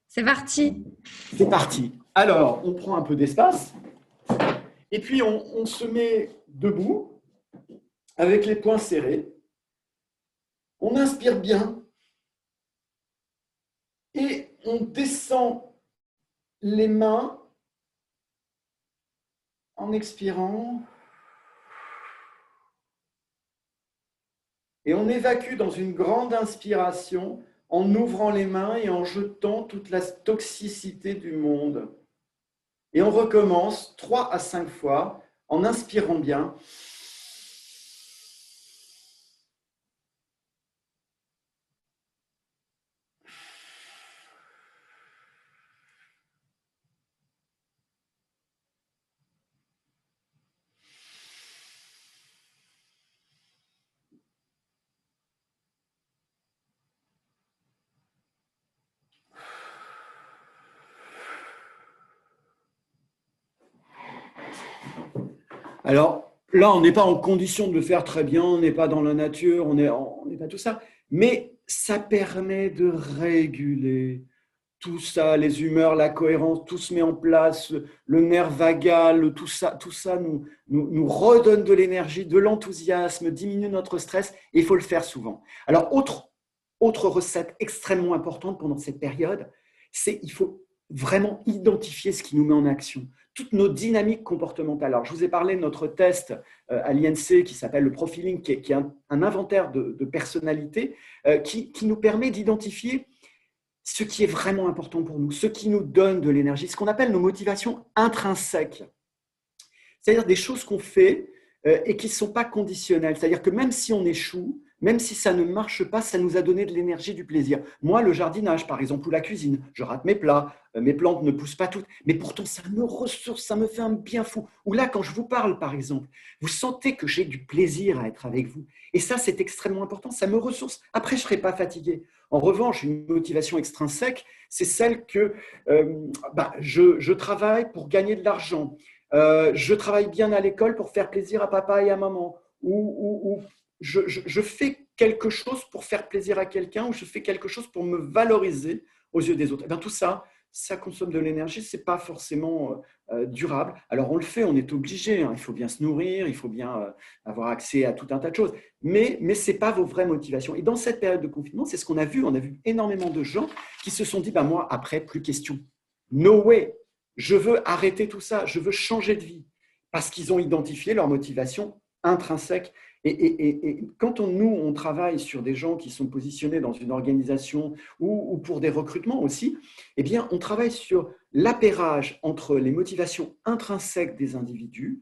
Speaker 1: C'est parti.
Speaker 2: C'est parti. Alors, on prend un peu d'espace et puis on se met debout avec les poings serrés. On inspire bien et on descend les mains en expirant. Et on évacue dans une grande inspiration en ouvrant les mains et en jetant toute la toxicité du monde. Et on recommence 3 à 5 fois en inspirant bien. Alors là, on n'est pas en condition de le faire très bien, on n'est pas dans la nature, on n'est pas tout ça, mais ça permet de réguler tout ça, les humeurs, la cohérence, tout se met en place, le nerf vagal, tout ça nous redonne de l'énergie, de l'enthousiasme, diminue notre stress, et il faut le faire souvent. Alors, autre recette extrêmement importante pendant cette période, c'est qu'il faut vraiment identifier ce qui nous met en action. Toutes nos dynamiques comportementales. Alors, je vous ai parlé de notre test à l'INC qui s'appelle le profiling, qui est un inventaire de personnalité qui nous permet d'identifier ce qui est vraiment important pour nous, ce qui nous donne de l'énergie, ce qu'on appelle nos motivations intrinsèques. C'est-à-dire des choses qu'on fait et qui ne sont pas conditionnelles. C'est-à-dire que même si on échoue, même si ça ne marche pas, ça nous a donné de l'énergie, du plaisir. Moi, le jardinage, par exemple, ou la cuisine, je rate mes plats, mes plantes ne poussent pas toutes, mais pourtant, ça me ressource, ça me fait un bien fou. Ou là, quand je vous parle, par exemple, vous sentez que j'ai du plaisir à être avec vous. Et ça, c'est extrêmement important, ça me ressource. Après, je ne serai pas fatigué. En revanche, une motivation extrinsèque, c'est celle que je travaille pour gagner de l'argent. Je travaille bien à l'école pour faire plaisir à papa et à maman. Ou je fais quelque chose pour faire plaisir à quelqu'un, ou je fais quelque chose pour me valoriser aux yeux des autres. Eh bien, tout ça, ça consomme de l'énergie, ce n'est pas forcément durable. Alors, on le fait, on est obligé, hein. Il faut bien se nourrir, il faut bien avoir accès à tout un tas de choses. Mais ce n'est pas vos vraies motivations. Et dans cette période de confinement, c'est ce qu'on a vu. On a vu énormément de gens qui se sont dit, bah, moi, après, plus question. No way. Je veux arrêter tout ça. Je veux changer de vie. Parce qu'ils ont identifié leur motivation intrinsèque. Et quand on travaille sur des gens qui sont positionnés dans une organisation ou pour des recrutements aussi, eh bien, on travaille sur l'appairage entre les motivations intrinsèques des individus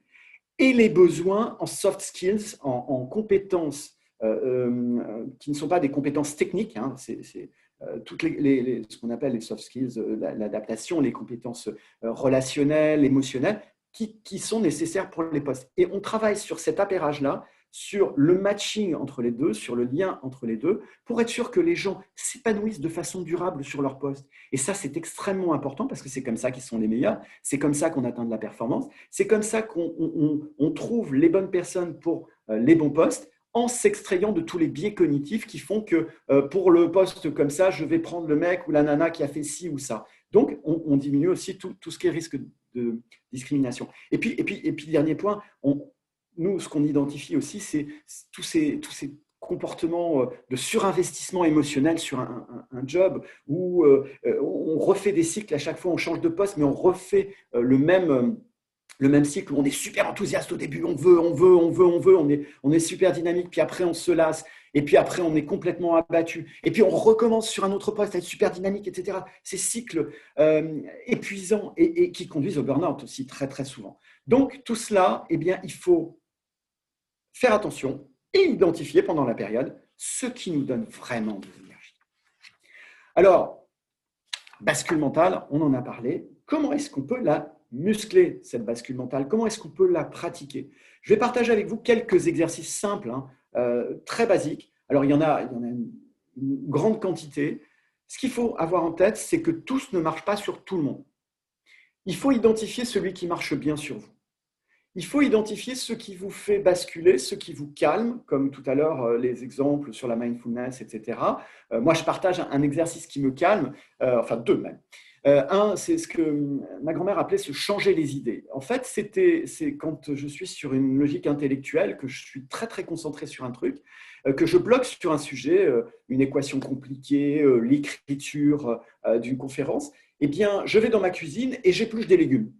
Speaker 2: et les besoins en soft skills, en compétences qui ne sont pas des compétences techniques, hein, c'est toutes ce qu'on appelle les soft skills, l'adaptation, les compétences relationnelles, émotionnelles, qui sont nécessaires pour les postes. Et on travaille sur cet appairage-là, sur le matching entre les deux, sur le lien entre les deux, pour être sûr que les gens s'épanouissent de façon durable sur leur poste. Et ça, c'est extrêmement important parce que c'est comme ça qu'ils sont les meilleurs, c'est comme ça qu'on atteint de la performance, c'est comme ça qu'on trouve les bonnes personnes pour les bons postes, en s'extrayant de tous les biais cognitifs qui font que pour le poste comme ça, je vais prendre le mec ou la nana qui a fait ci ou ça. Donc, on diminue aussi tout ce qui est risque de discrimination. Et puis dernier point, nous, ce qu'on identifie aussi, c'est tous ces comportements de surinvestissement émotionnel sur un job où on refait des cycles à chaque fois, on change de poste, mais on refait le même cycle où on est super enthousiaste au début, on est super dynamique, puis après on se lasse, et puis après on est complètement abattu, et puis on recommence sur un autre poste à être super dynamique, etc. Ces cycles épuisants et qui conduisent au burn-out aussi très très souvent. Donc tout cela, eh bien, il faut faire attention et identifier pendant la période ce qui nous donne vraiment de l'énergie. Alors, bascule mentale, on en a parlé. Comment est-ce qu'on peut la muscler, cette bascule mentale? Comment est-ce qu'on peut la pratiquer? Je vais partager avec vous quelques exercices simples, hein, très basiques. Alors, il y en a une grande quantité. Ce qu'il faut avoir en tête, c'est que tous ne marchent pas sur tout le monde. Il faut identifier celui qui marche bien sur vous. Il faut identifier ce qui vous fait basculer, ce qui vous calme, comme tout à l'heure les exemples sur la mindfulness, etc. Moi, je partage un exercice qui me calme, enfin deux même. Un, c'est ce que ma grand-mère appelait se changer les idées. En fait, c'est quand je suis sur une logique intellectuelle, que je suis très, très concentré sur un truc, que je bloque sur un sujet, une équation compliquée, l'écriture d'une conférence, eh bien, je vais dans ma cuisine et j'épluche des légumes.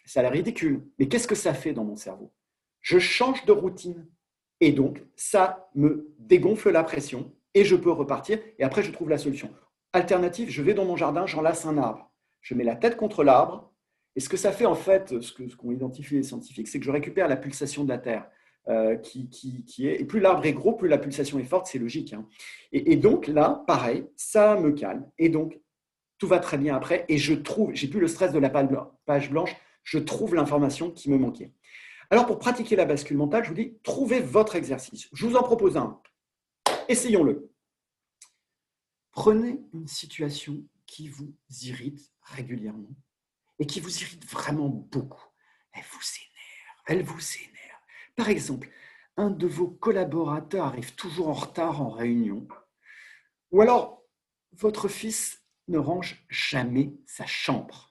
Speaker 2: Ça a l'air ridicule, mais qu'est-ce que ça fait dans mon cerveau? Je change de routine et donc ça me dégonfle la pression et je peux repartir et après je trouve la solution. Alternative, je vais dans mon jardin, j'enlace un arbre, je mets la tête contre l'arbre et ce que ça fait en fait, ce qu'ont identifié les scientifiques, c'est que je récupère la pulsation de la Terre qui est, et plus l'arbre est gros, plus la pulsation est forte, c'est logique, hein. Et donc là, pareil, ça me calme et donc tout va très bien après et j'ai plus le stress de la page blanche, je trouve l'information qui me manquait. Alors, pour pratiquer la bascule mentale, je vous dis, trouvez votre exercice. Je vous en propose un. Essayons-le. Prenez une situation qui vous irrite régulièrement et qui vous irrite vraiment beaucoup. Elle vous énerve. Par exemple, un de vos collaborateurs arrive toujours en retard en réunion, ou alors votre fils ne range jamais sa chambre.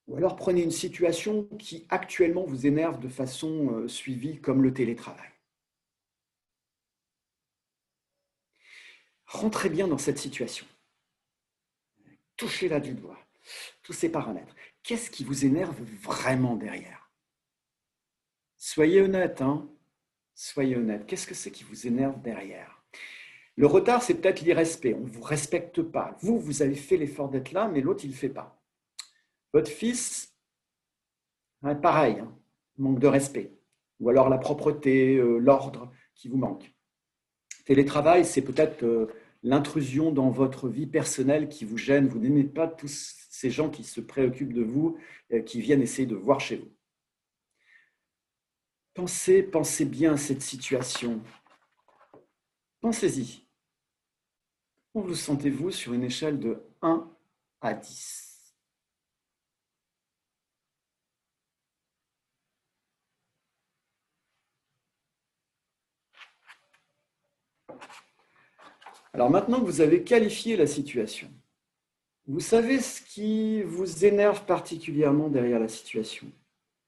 Speaker 2: Ou alors prenez une situation qui actuellement vous énerve de façon suivie, comme le télétravail. Rentrez bien dans cette situation. Touchez-la du doigt, tous ces paramètres. Qu'est-ce qui vous énerve vraiment derrière? Soyez honnête, hein? Soyez honnête. Qu'est-ce que c'est qui vous énerve derrière? Le retard, c'est peut-être l'irrespect. On ne vous respecte pas. Vous avez fait l'effort d'être là, mais l'autre, il ne le fait pas. Votre fils, pareil, hein, manque de respect. Ou alors la propreté, l'ordre qui vous manque. Télétravail, c'est peut-être l'intrusion dans votre vie personnelle qui vous gêne. Vous n'aimez pas tous ces gens qui se préoccupent de vous, qui viennent essayer de voir chez vous. Pensez bien à cette situation. Pensez-y. Comment vous sentez-vous sur une échelle de 1 à 10? Alors maintenant que vous avez qualifié la situation, vous savez ce qui vous énerve particulièrement derrière la situation.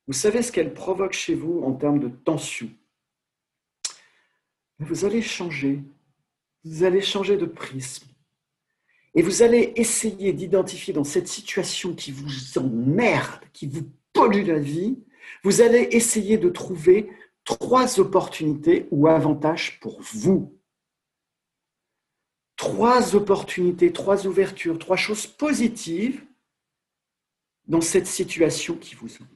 Speaker 2: Vous savez ce qu'elle provoque chez vous en termes de tension. Vous allez changer. Vous allez changer de prisme. Et vous allez essayer d'identifier dans cette situation qui vous emmerde, qui vous pollue la vie, vous allez essayer de trouver 3 opportunités ou avantages pour vous. 3 opportunités, 3 ouvertures, 3 choses positives dans cette situation qui vous emmerde.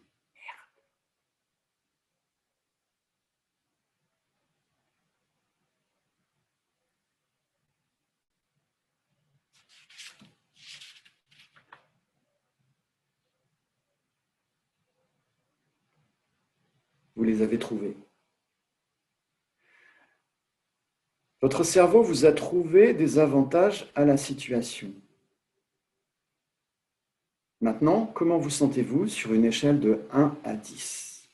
Speaker 2: Vous les avez trouvées. Votre cerveau vous a trouvé des avantages à la situation. Maintenant, comment vous sentez-vous sur une échelle de 1 à 10 ?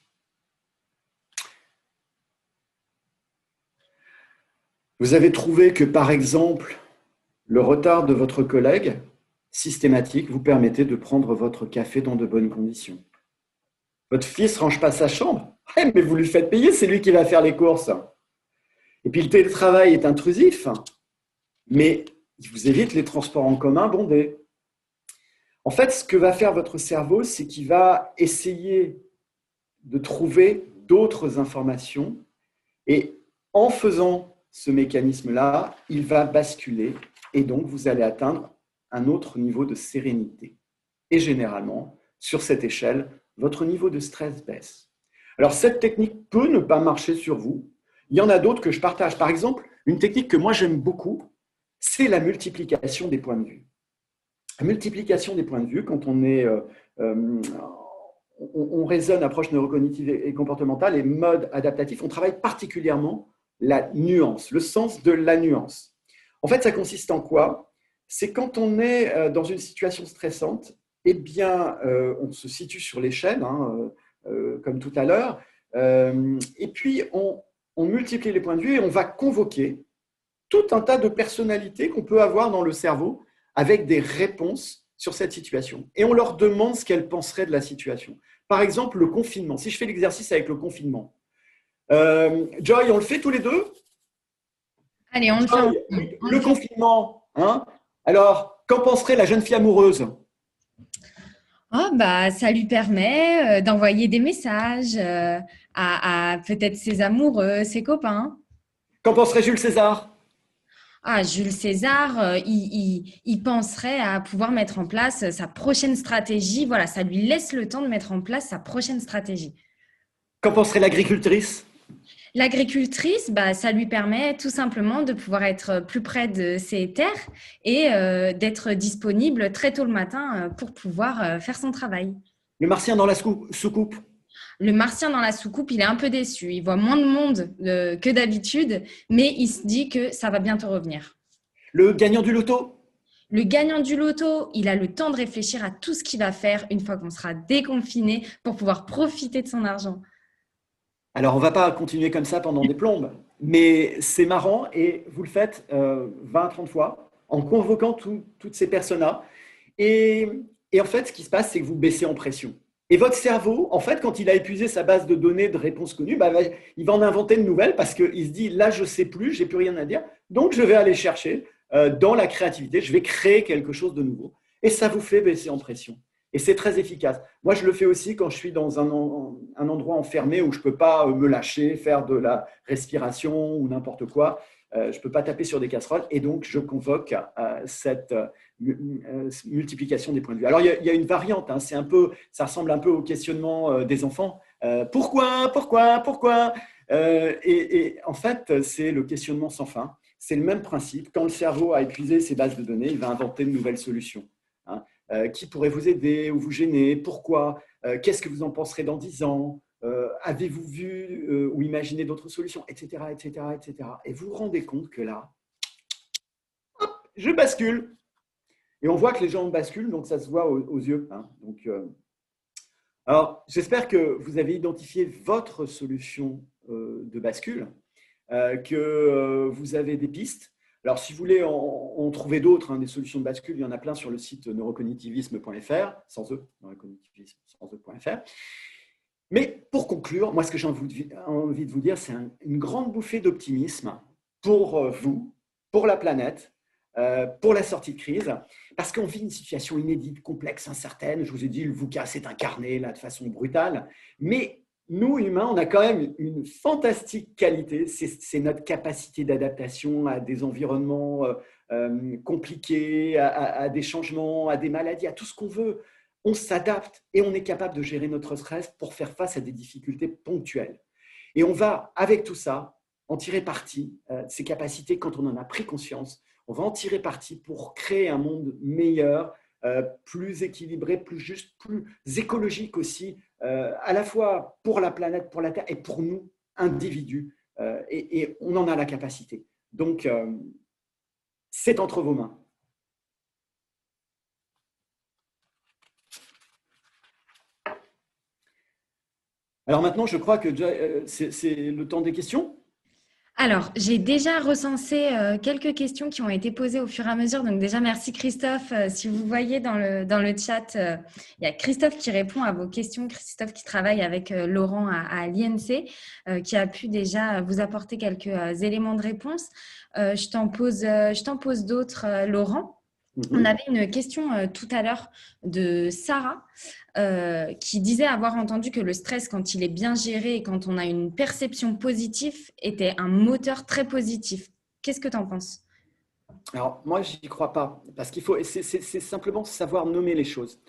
Speaker 2: Vous avez trouvé que, par exemple, le retard de votre collègue systématique vous permettait de prendre votre café dans de bonnes conditions. Votre fils ne range pas sa chambre ? Mais vous lui faites payer, c'est lui qui va faire les courses. Et puis le télétravail est intrusif, mais il vous évite les transports en commun bondés. En fait, ce que va faire votre cerveau, c'est qu'il va essayer de trouver d'autres informations et en faisant ce mécanisme-là, il va basculer et donc vous allez atteindre un autre niveau de sérénité. Et généralement, sur cette échelle, votre niveau de stress baisse. Alors, cette technique peut ne pas marcher sur vous. Il y en a d'autres que je partage. Par exemple, une technique que moi j'aime beaucoup, c'est la multiplication des points de vue. La multiplication des points de vue, quand on raisonne approche neurocognitive et comportementale et mode adaptatif, on travaille particulièrement la nuance, le sens de la nuance. En fait, ça consiste en quoi ? C'est quand on est dans une situation stressante, eh bien, on se situe sur l'échelle, comme tout à l'heure, et puis on multiplie les points de vue et on va convoquer tout un tas de personnalités qu'on peut avoir dans le cerveau avec des réponses sur cette situation. Et on leur demande ce qu'elles penseraient de la situation. Par exemple, le confinement. Si je fais l'exercice avec le confinement, Joy, on le fait tous les deux ?
Speaker 1: Allez, on le fait ensemble.
Speaker 2: Le confinement, alors, qu'en penserait la jeune fille amoureuse ?
Speaker 1: Oh, bah, ça lui permet d'envoyer des messages à peut-être ses amoureux, ses copains.
Speaker 2: Qu'en penserait Jules César ?
Speaker 1: Ah, Jules César, il penserait à pouvoir mettre en place sa prochaine stratégie. Voilà, ça lui laisse le temps de mettre en place sa prochaine stratégie.
Speaker 2: Qu'en penserait l'agricultrice ?
Speaker 1: L'agricultrice, bah, ça lui permet tout simplement de pouvoir être plus près de ses terres et d'être disponible très tôt le matin pour pouvoir faire son travail.
Speaker 2: Le martien dans la soucoupe ?
Speaker 1: Le martien dans la soucoupe, il est un peu déçu. Il voit moins de monde que d'habitude, mais il se dit que ça va bientôt revenir.
Speaker 2: Le gagnant du loto ?
Speaker 1: Le gagnant du loto, il a le temps de réfléchir à tout ce qu'il va faire une fois qu'on sera déconfiné pour pouvoir profiter de son argent.
Speaker 2: Alors, on ne va pas continuer comme ça pendant des plombes, mais c'est marrant et vous le faites 20-30 fois en convoquant toutes ces personnes-là. Et en fait, ce qui se passe, c'est que vous baissez en pression. Et votre cerveau, en fait, quand il a épuisé sa base de données de réponses connues, il va en inventer une nouvelle parce qu'il se dit, là, je ne sais plus, je n'ai plus rien à dire, donc je vais aller chercher dans la créativité, je vais créer quelque chose de nouveau. Et ça vous fait baisser en pression. Et c'est très efficace. Moi, je le fais aussi quand je suis dans un endroit enfermé où je ne peux pas me lâcher, faire de la respiration ou n'importe quoi. Je ne peux pas taper sur des casseroles. Et donc, je convoque cette multiplication des points de vue. Alors, il y a une variante. Ça ressemble un peu au questionnement des enfants. Pourquoi ? Et en fait, c'est le questionnement sans fin. C'est le même principe. Quand le cerveau a épuisé ses bases de données, il va inventer de nouvelles solutions. Qui pourrait vous aider ou vous gêner ? Pourquoi ? Qu'est-ce que vous en penserez dans 10 ans ? Avez-vous vu ou imaginé d'autres solutions ? Etc., etc., etc. Et vous vous rendez compte que là, hop, je bascule. Et on voit que les gens basculent, donc ça se voit aux yeux. Alors, j'espère que vous avez identifié votre solution de bascule. que vous avez des pistes. Alors, si vous voulez en trouver d'autres, hein, des solutions de bascule, il y en a plein sur le site neurocognitivisme.fr, sans eux, neurocognitivisme, sans eux.fr. Mais pour conclure, moi, ce que j'ai envie de vous dire, c'est une grande bouffée d'optimisme pour vous, pour la planète, pour la sortie de crise, parce qu'on vit une situation inédite, complexe, incertaine. Je vous ai dit, le VUCA s'est incarné là, de façon brutale. Mais nous, humains, on a quand même une fantastique qualité. C'est notre capacité d'adaptation à des environnements compliqués, à des changements, à des maladies, à tout ce qu'on veut. On s'adapte et on est capable de gérer notre stress pour faire face à des difficultés ponctuelles. Et on va, avec tout ça, en tirer parti, ces capacités, quand on en a pris conscience, on va en tirer parti pour créer un monde meilleur, plus équilibré, plus juste, plus écologique aussi, à la fois pour la planète, pour la Terre et pour nous, individus. Et on en a la capacité. Donc, c'est entre vos mains. Alors maintenant, je crois que c'est le temps des questions.
Speaker 1: Alors, j'ai déjà recensé quelques questions qui ont été posées au fur et à mesure. Donc déjà, merci Christophe. Si vous voyez dans le chat, il y a Christophe qui répond à vos questions. Christophe qui travaille avec Laurent à l'INC, qui a pu déjà vous apporter quelques éléments de réponse. Je t'en pose d'autres, Laurent. On avait une question tout à l'heure de Sarah qui disait avoir entendu que le stress, quand il est bien géré et quand on a une perception positive, était un moteur très positif. Qu'est-ce que tu en penses?
Speaker 2: Alors, moi, je n'y crois pas, parce qu'il faut, c'est simplement savoir nommer les choses.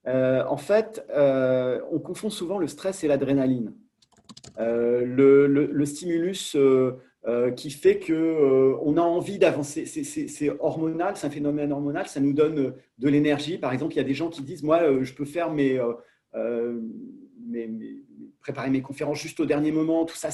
Speaker 2: En fait, on confond souvent le stress et l'adrénaline. Le stimulus qui fait qu'on a envie d'avancer. C'est hormonal, c'est un phénomène hormonal, ça nous donne de l'énergie. Par exemple, il y a des gens qui disent, moi, je peux faire préparer mes conférences juste au dernier moment, tout ça,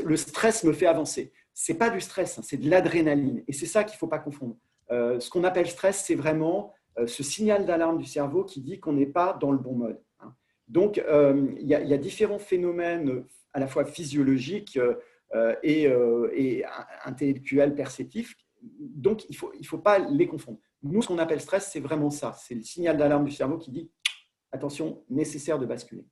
Speaker 2: le stress me fait avancer. Ce n'est pas du stress, hein, c'est de l'adrénaline. Et c'est ça qu'il ne faut pas confondre. Ce qu'on appelle stress, c'est vraiment ce signal d'alarme du cerveau qui dit qu'on n'est pas dans le bon mode. Donc, il y a différents phénomènes à la fois physiologiques et intellectuels, perceptifs. Donc, il ne faut pas les confondre. Nous, ce qu'on appelle stress, c'est vraiment ça. C'est le signal d'alarme du cerveau qui dit « attention, nécessaire de basculer ».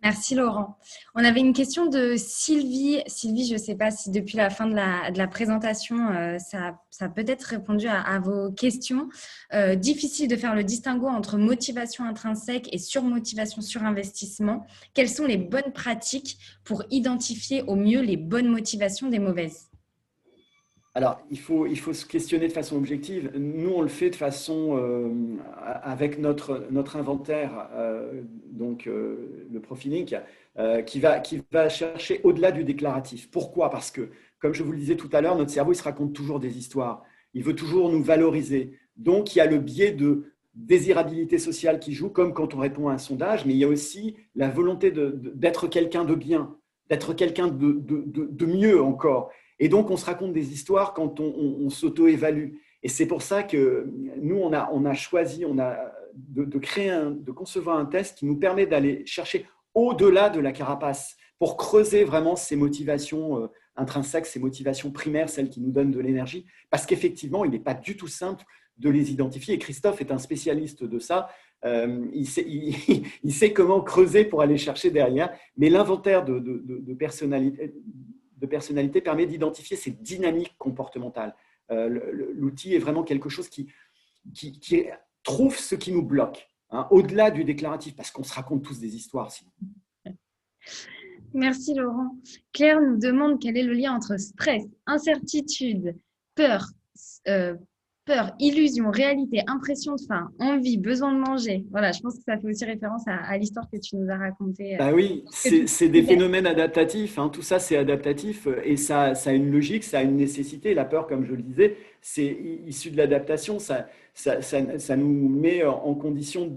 Speaker 1: Merci Laurent. On avait une question de Sylvie. Sylvie, je ne sais pas si depuis la fin de la présentation, ça a peut-être répondu à vos questions. Difficile de faire le distinguo entre motivation intrinsèque et surmotivation, surinvestissement. Quelles sont les bonnes pratiques pour identifier au mieux les bonnes motivations des mauvaises?
Speaker 2: Alors, il faut se questionner de façon objective. Nous, on le fait de façon avec notre inventaire, le profiling, qui va chercher au-delà du déclaratif. Pourquoi? Parce que, comme je vous le disais tout à l'heure, notre cerveau, il se raconte toujours des histoires. Il veut toujours nous valoriser. Donc, il y a le biais de désirabilité sociale qui joue, comme quand on répond à un sondage, mais il y a aussi la volonté d'être quelqu'un de bien, d'être quelqu'un de mieux encore. Et donc, on se raconte des histoires quand on s'auto-évalue. Et c'est pour ça que nous, on a choisi de concevoir un test qui nous permet d'aller chercher au-delà de la carapace pour creuser vraiment ces motivations intrinsèques, ces motivations primaires, celles qui nous donnent de l'énergie. Parce qu'effectivement, il n'est pas du tout simple de les identifier. Et Christophe est un spécialiste de ça. Il sait comment creuser pour aller chercher derrière. Mais l'inventaire de personnalité permet d'identifier ces dynamiques comportementales. L'outil est vraiment quelque chose qui trouve ce qui nous bloque, hein, au-delà du déclaratif, parce qu'on se raconte tous des histoires. Sinon.
Speaker 1: Merci Laurent. Claire nous demande quel est le lien entre stress, incertitude, peur, illusion, réalité, impression de faim, envie, besoin de manger. Voilà, je pense que ça fait aussi référence à l'histoire que tu nous as racontée.
Speaker 2: Bah oui, c'est des phénomènes adaptatifs. Hein. Tout ça, c'est adaptatif et ça a une logique, ça a une nécessité. La peur, comme je le disais, c'est issu de l'adaptation. Ça nous met en condition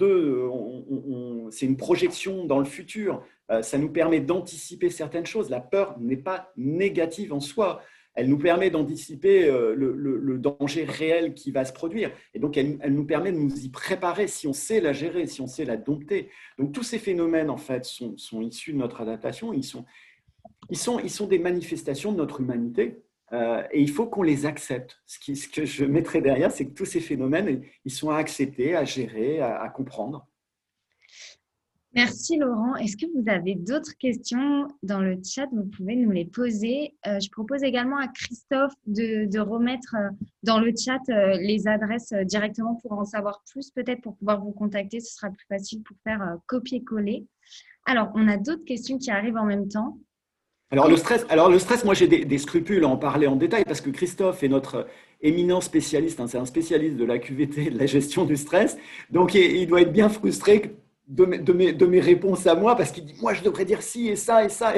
Speaker 2: c'est une projection dans le futur. Ça nous permet d'anticiper certaines choses. La peur n'est pas négative en soi. Elle nous permet d'anticiper le danger réel qui va se produire. Et donc, elle nous permet de nous y préparer si on sait la gérer, si on sait la dompter. Donc, tous ces phénomènes, en fait, sont issus de notre adaptation. ils sont des manifestations de notre humanité. Et il faut qu'on les accepte. Ce que je mettrais derrière, c'est que tous ces phénomènes, ils sont à accepter, à gérer, à comprendre.
Speaker 1: Merci Laurent. Est-ce que vous avez d'autres questions dans le chat? Vous pouvez nous les poser. Je propose également à Christophe de remettre dans le chat les adresses directement pour en savoir plus, peut-être pour pouvoir vous contacter. Ce sera plus facile pour faire copier-coller. Alors, on a d'autres questions qui arrivent en même temps.
Speaker 2: Alors le stress, moi j'ai des scrupules à en parler en détail parce que Christophe est notre éminent spécialiste, hein, c'est un spécialiste de la QVT, de la gestion du stress. Donc il doit être bien frustré de mes réponses à moi parce qu'il dit, moi je devrais dire ci et ça et ça.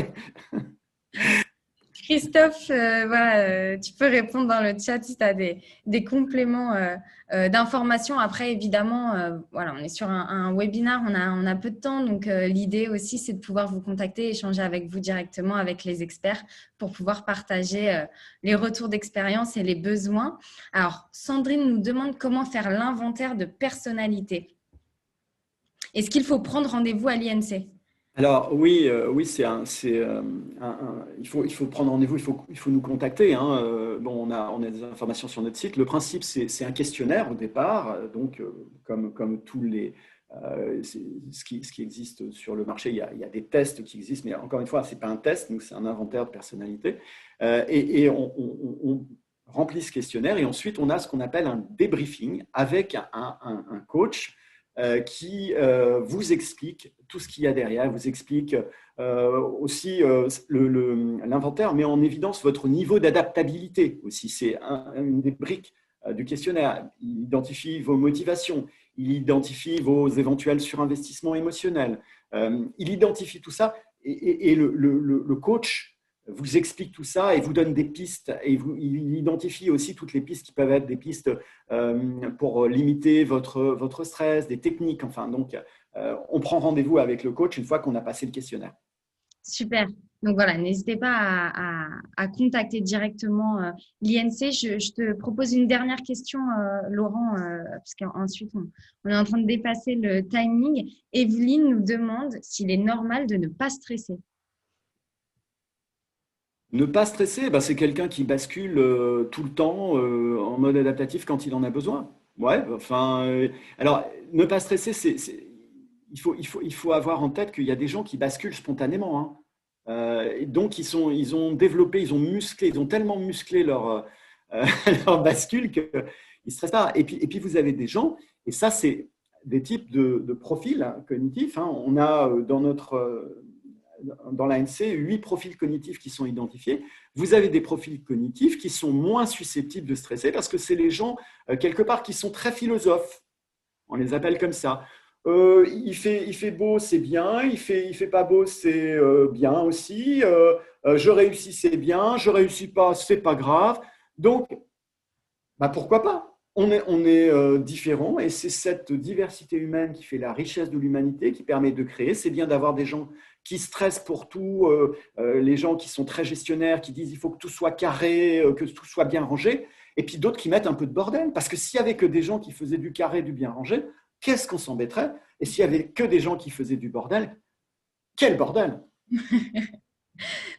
Speaker 1: Christophe, voilà, tu peux répondre dans le chat si tu as des compléments d'informations. Après, évidemment, voilà, on est sur un webinaire, on a peu de temps. Donc, l'idée aussi, c'est de pouvoir vous contacter, échanger avec vous directement, avec les experts, pour pouvoir partager les retours d'expérience et les besoins. Alors, Sandrine nous demande comment faire l'inventaire de personnalité. Est-ce qu'il faut prendre rendez-vous à l'INC?
Speaker 2: Alors oui, il faut prendre rendez-vous, il faut nous contacter, hein. Bon, on a des informations sur notre site. Le principe, c'est un questionnaire au départ, donc comme tous les ce qui existe sur le marché, il y a des tests qui existent, mais encore une fois, c'est pas un test, donc c'est un inventaire de personnalité. Et on remplit ce questionnaire et ensuite on a ce qu'on appelle un débriefing avec un coach qui vous explique tout ce qu'il y a derrière, vous explique aussi l'inventaire met en évidence votre niveau d'adaptabilité aussi. C'est une des briques du questionnaire. Il identifie vos motivations, il identifie vos éventuels surinvestissements émotionnels, il identifie tout ça et le coach vous explique tout ça et vous donne des pistes et il identifie aussi toutes les pistes qui peuvent être des pistes pour limiter votre stress, des techniques. Enfin, donc, on prend rendez-vous avec le coach une fois qu'on a passé le questionnaire.
Speaker 1: Super. Donc voilà, n'hésitez pas à contacter directement l'INC. Je te propose une dernière question, Laurent, parce qu'ensuite, on est en train de dépasser le timing. Evelyne nous demande s'il est normal de ne pas stresser.
Speaker 2: Ne pas stresser, ben, c'est quelqu'un qui bascule tout le temps en mode adaptatif quand il en a besoin. Ouais, enfin, alors, ne pas stresser, il faut avoir en tête qu'il y a des gens qui basculent spontanément, hein. Et donc, ils ont développé, ils ont musclé, ils ont tellement musclé leur bascule qu'ils ne stressent pas. Et puis, vous avez des gens, et ça, c'est des types de profils hein, cognitifs, hein. On a dans l'ANC 8 profils cognitifs qui sont identifiés. Vous avez des profils cognitifs qui sont moins susceptibles de stresser parce que c'est les gens, quelque part, qui sont très philosophes. On les appelle comme ça. Il fait beau, c'est bien. Il fait pas beau, c'est bien aussi. Je réussis, c'est bien. Je réussis pas, c'est pas grave. Donc, bah, pourquoi pas? On est différents et c'est cette diversité humaine qui fait la richesse de l'humanité, qui permet de créer. C'est bien d'avoir des gens qui stressent pour tout, les gens qui sont très gestionnaires, qui disent il faut que tout soit carré, que tout soit bien rangé, et puis d'autres qui mettent un peu de bordel. Parce que s'il n'y avait que des gens qui faisaient du carré, du bien rangé, qu'est-ce qu'on s'embêterait? Et s'il n'y avait que des gens qui faisaient du bordel, quel bordel!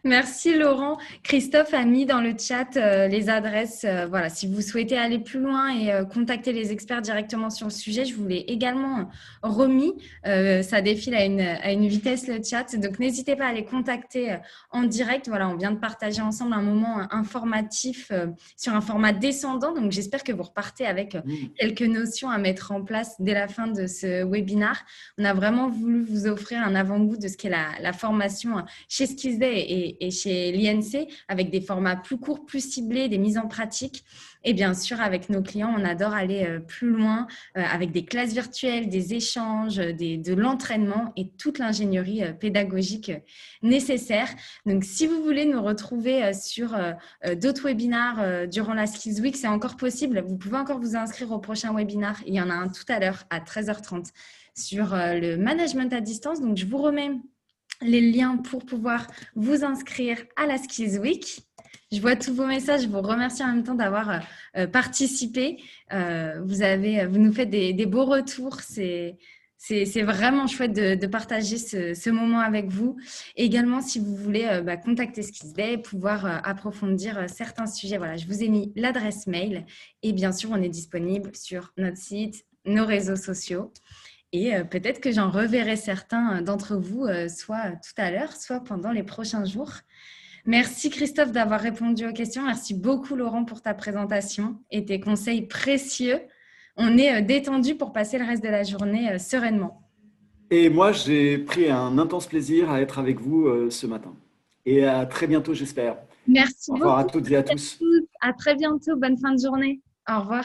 Speaker 1: Merci Laurent. Christophe a mis dans le chat les adresses. Voilà, si vous souhaitez aller plus loin et contacter les experts directement sur le sujet, je vous l'ai également remis. Ça défile à une vitesse le chat, donc n'hésitez pas à les contacter en direct. Voilà, on vient de partager ensemble un moment informatif sur un format descendant, donc j'espère que vous repartez avec quelques notions à mettre en place dès la fin de ce webinaire. On a vraiment voulu vous offrir un avant-goût de ce qu'est la formation chez Skillsday et chez l'INC avec des formats plus courts, plus ciblés, des mises en pratique. Et bien sûr, avec nos clients, on adore aller plus loin avec des classes virtuelles, des échanges, de l'entraînement et toute l'ingénierie pédagogique nécessaire. Donc, si vous voulez nous retrouver sur d'autres webinaires durant la Skills Week, c'est encore possible. Vous pouvez encore vous inscrire au prochain webinaire. Il y en a un tout à l'heure à 13h30 sur le management à distance. Donc, je vous remets les liens pour pouvoir vous inscrire à la Skills Week. Je vois tous vos messages. Je vous remercie en même temps d'avoir participé. Vous nous faites des beaux retours. C'est vraiment chouette de partager ce moment avec vous. Et également, si vous voulez contacter Skillsday, pouvoir approfondir certains sujets, voilà, je vous ai mis l'adresse mail. Et bien sûr, on est disponible sur notre site, nos réseaux sociaux. Et peut-être que j'en reverrai certains d'entre vous, soit tout à l'heure, soit pendant les prochains jours. Merci Christophe d'avoir répondu aux questions. Merci beaucoup Laurent pour ta présentation et tes conseils précieux. On est détendu pour passer le reste de la journée sereinement.
Speaker 2: Et moi, j'ai pris un intense plaisir à être avec vous ce matin. Et à très bientôt, j'espère.
Speaker 1: Merci
Speaker 2: Au revoir à
Speaker 1: beaucoup
Speaker 2: toutes et à tous.
Speaker 1: à tous. À très bientôt. Bonne fin de journée. Au revoir.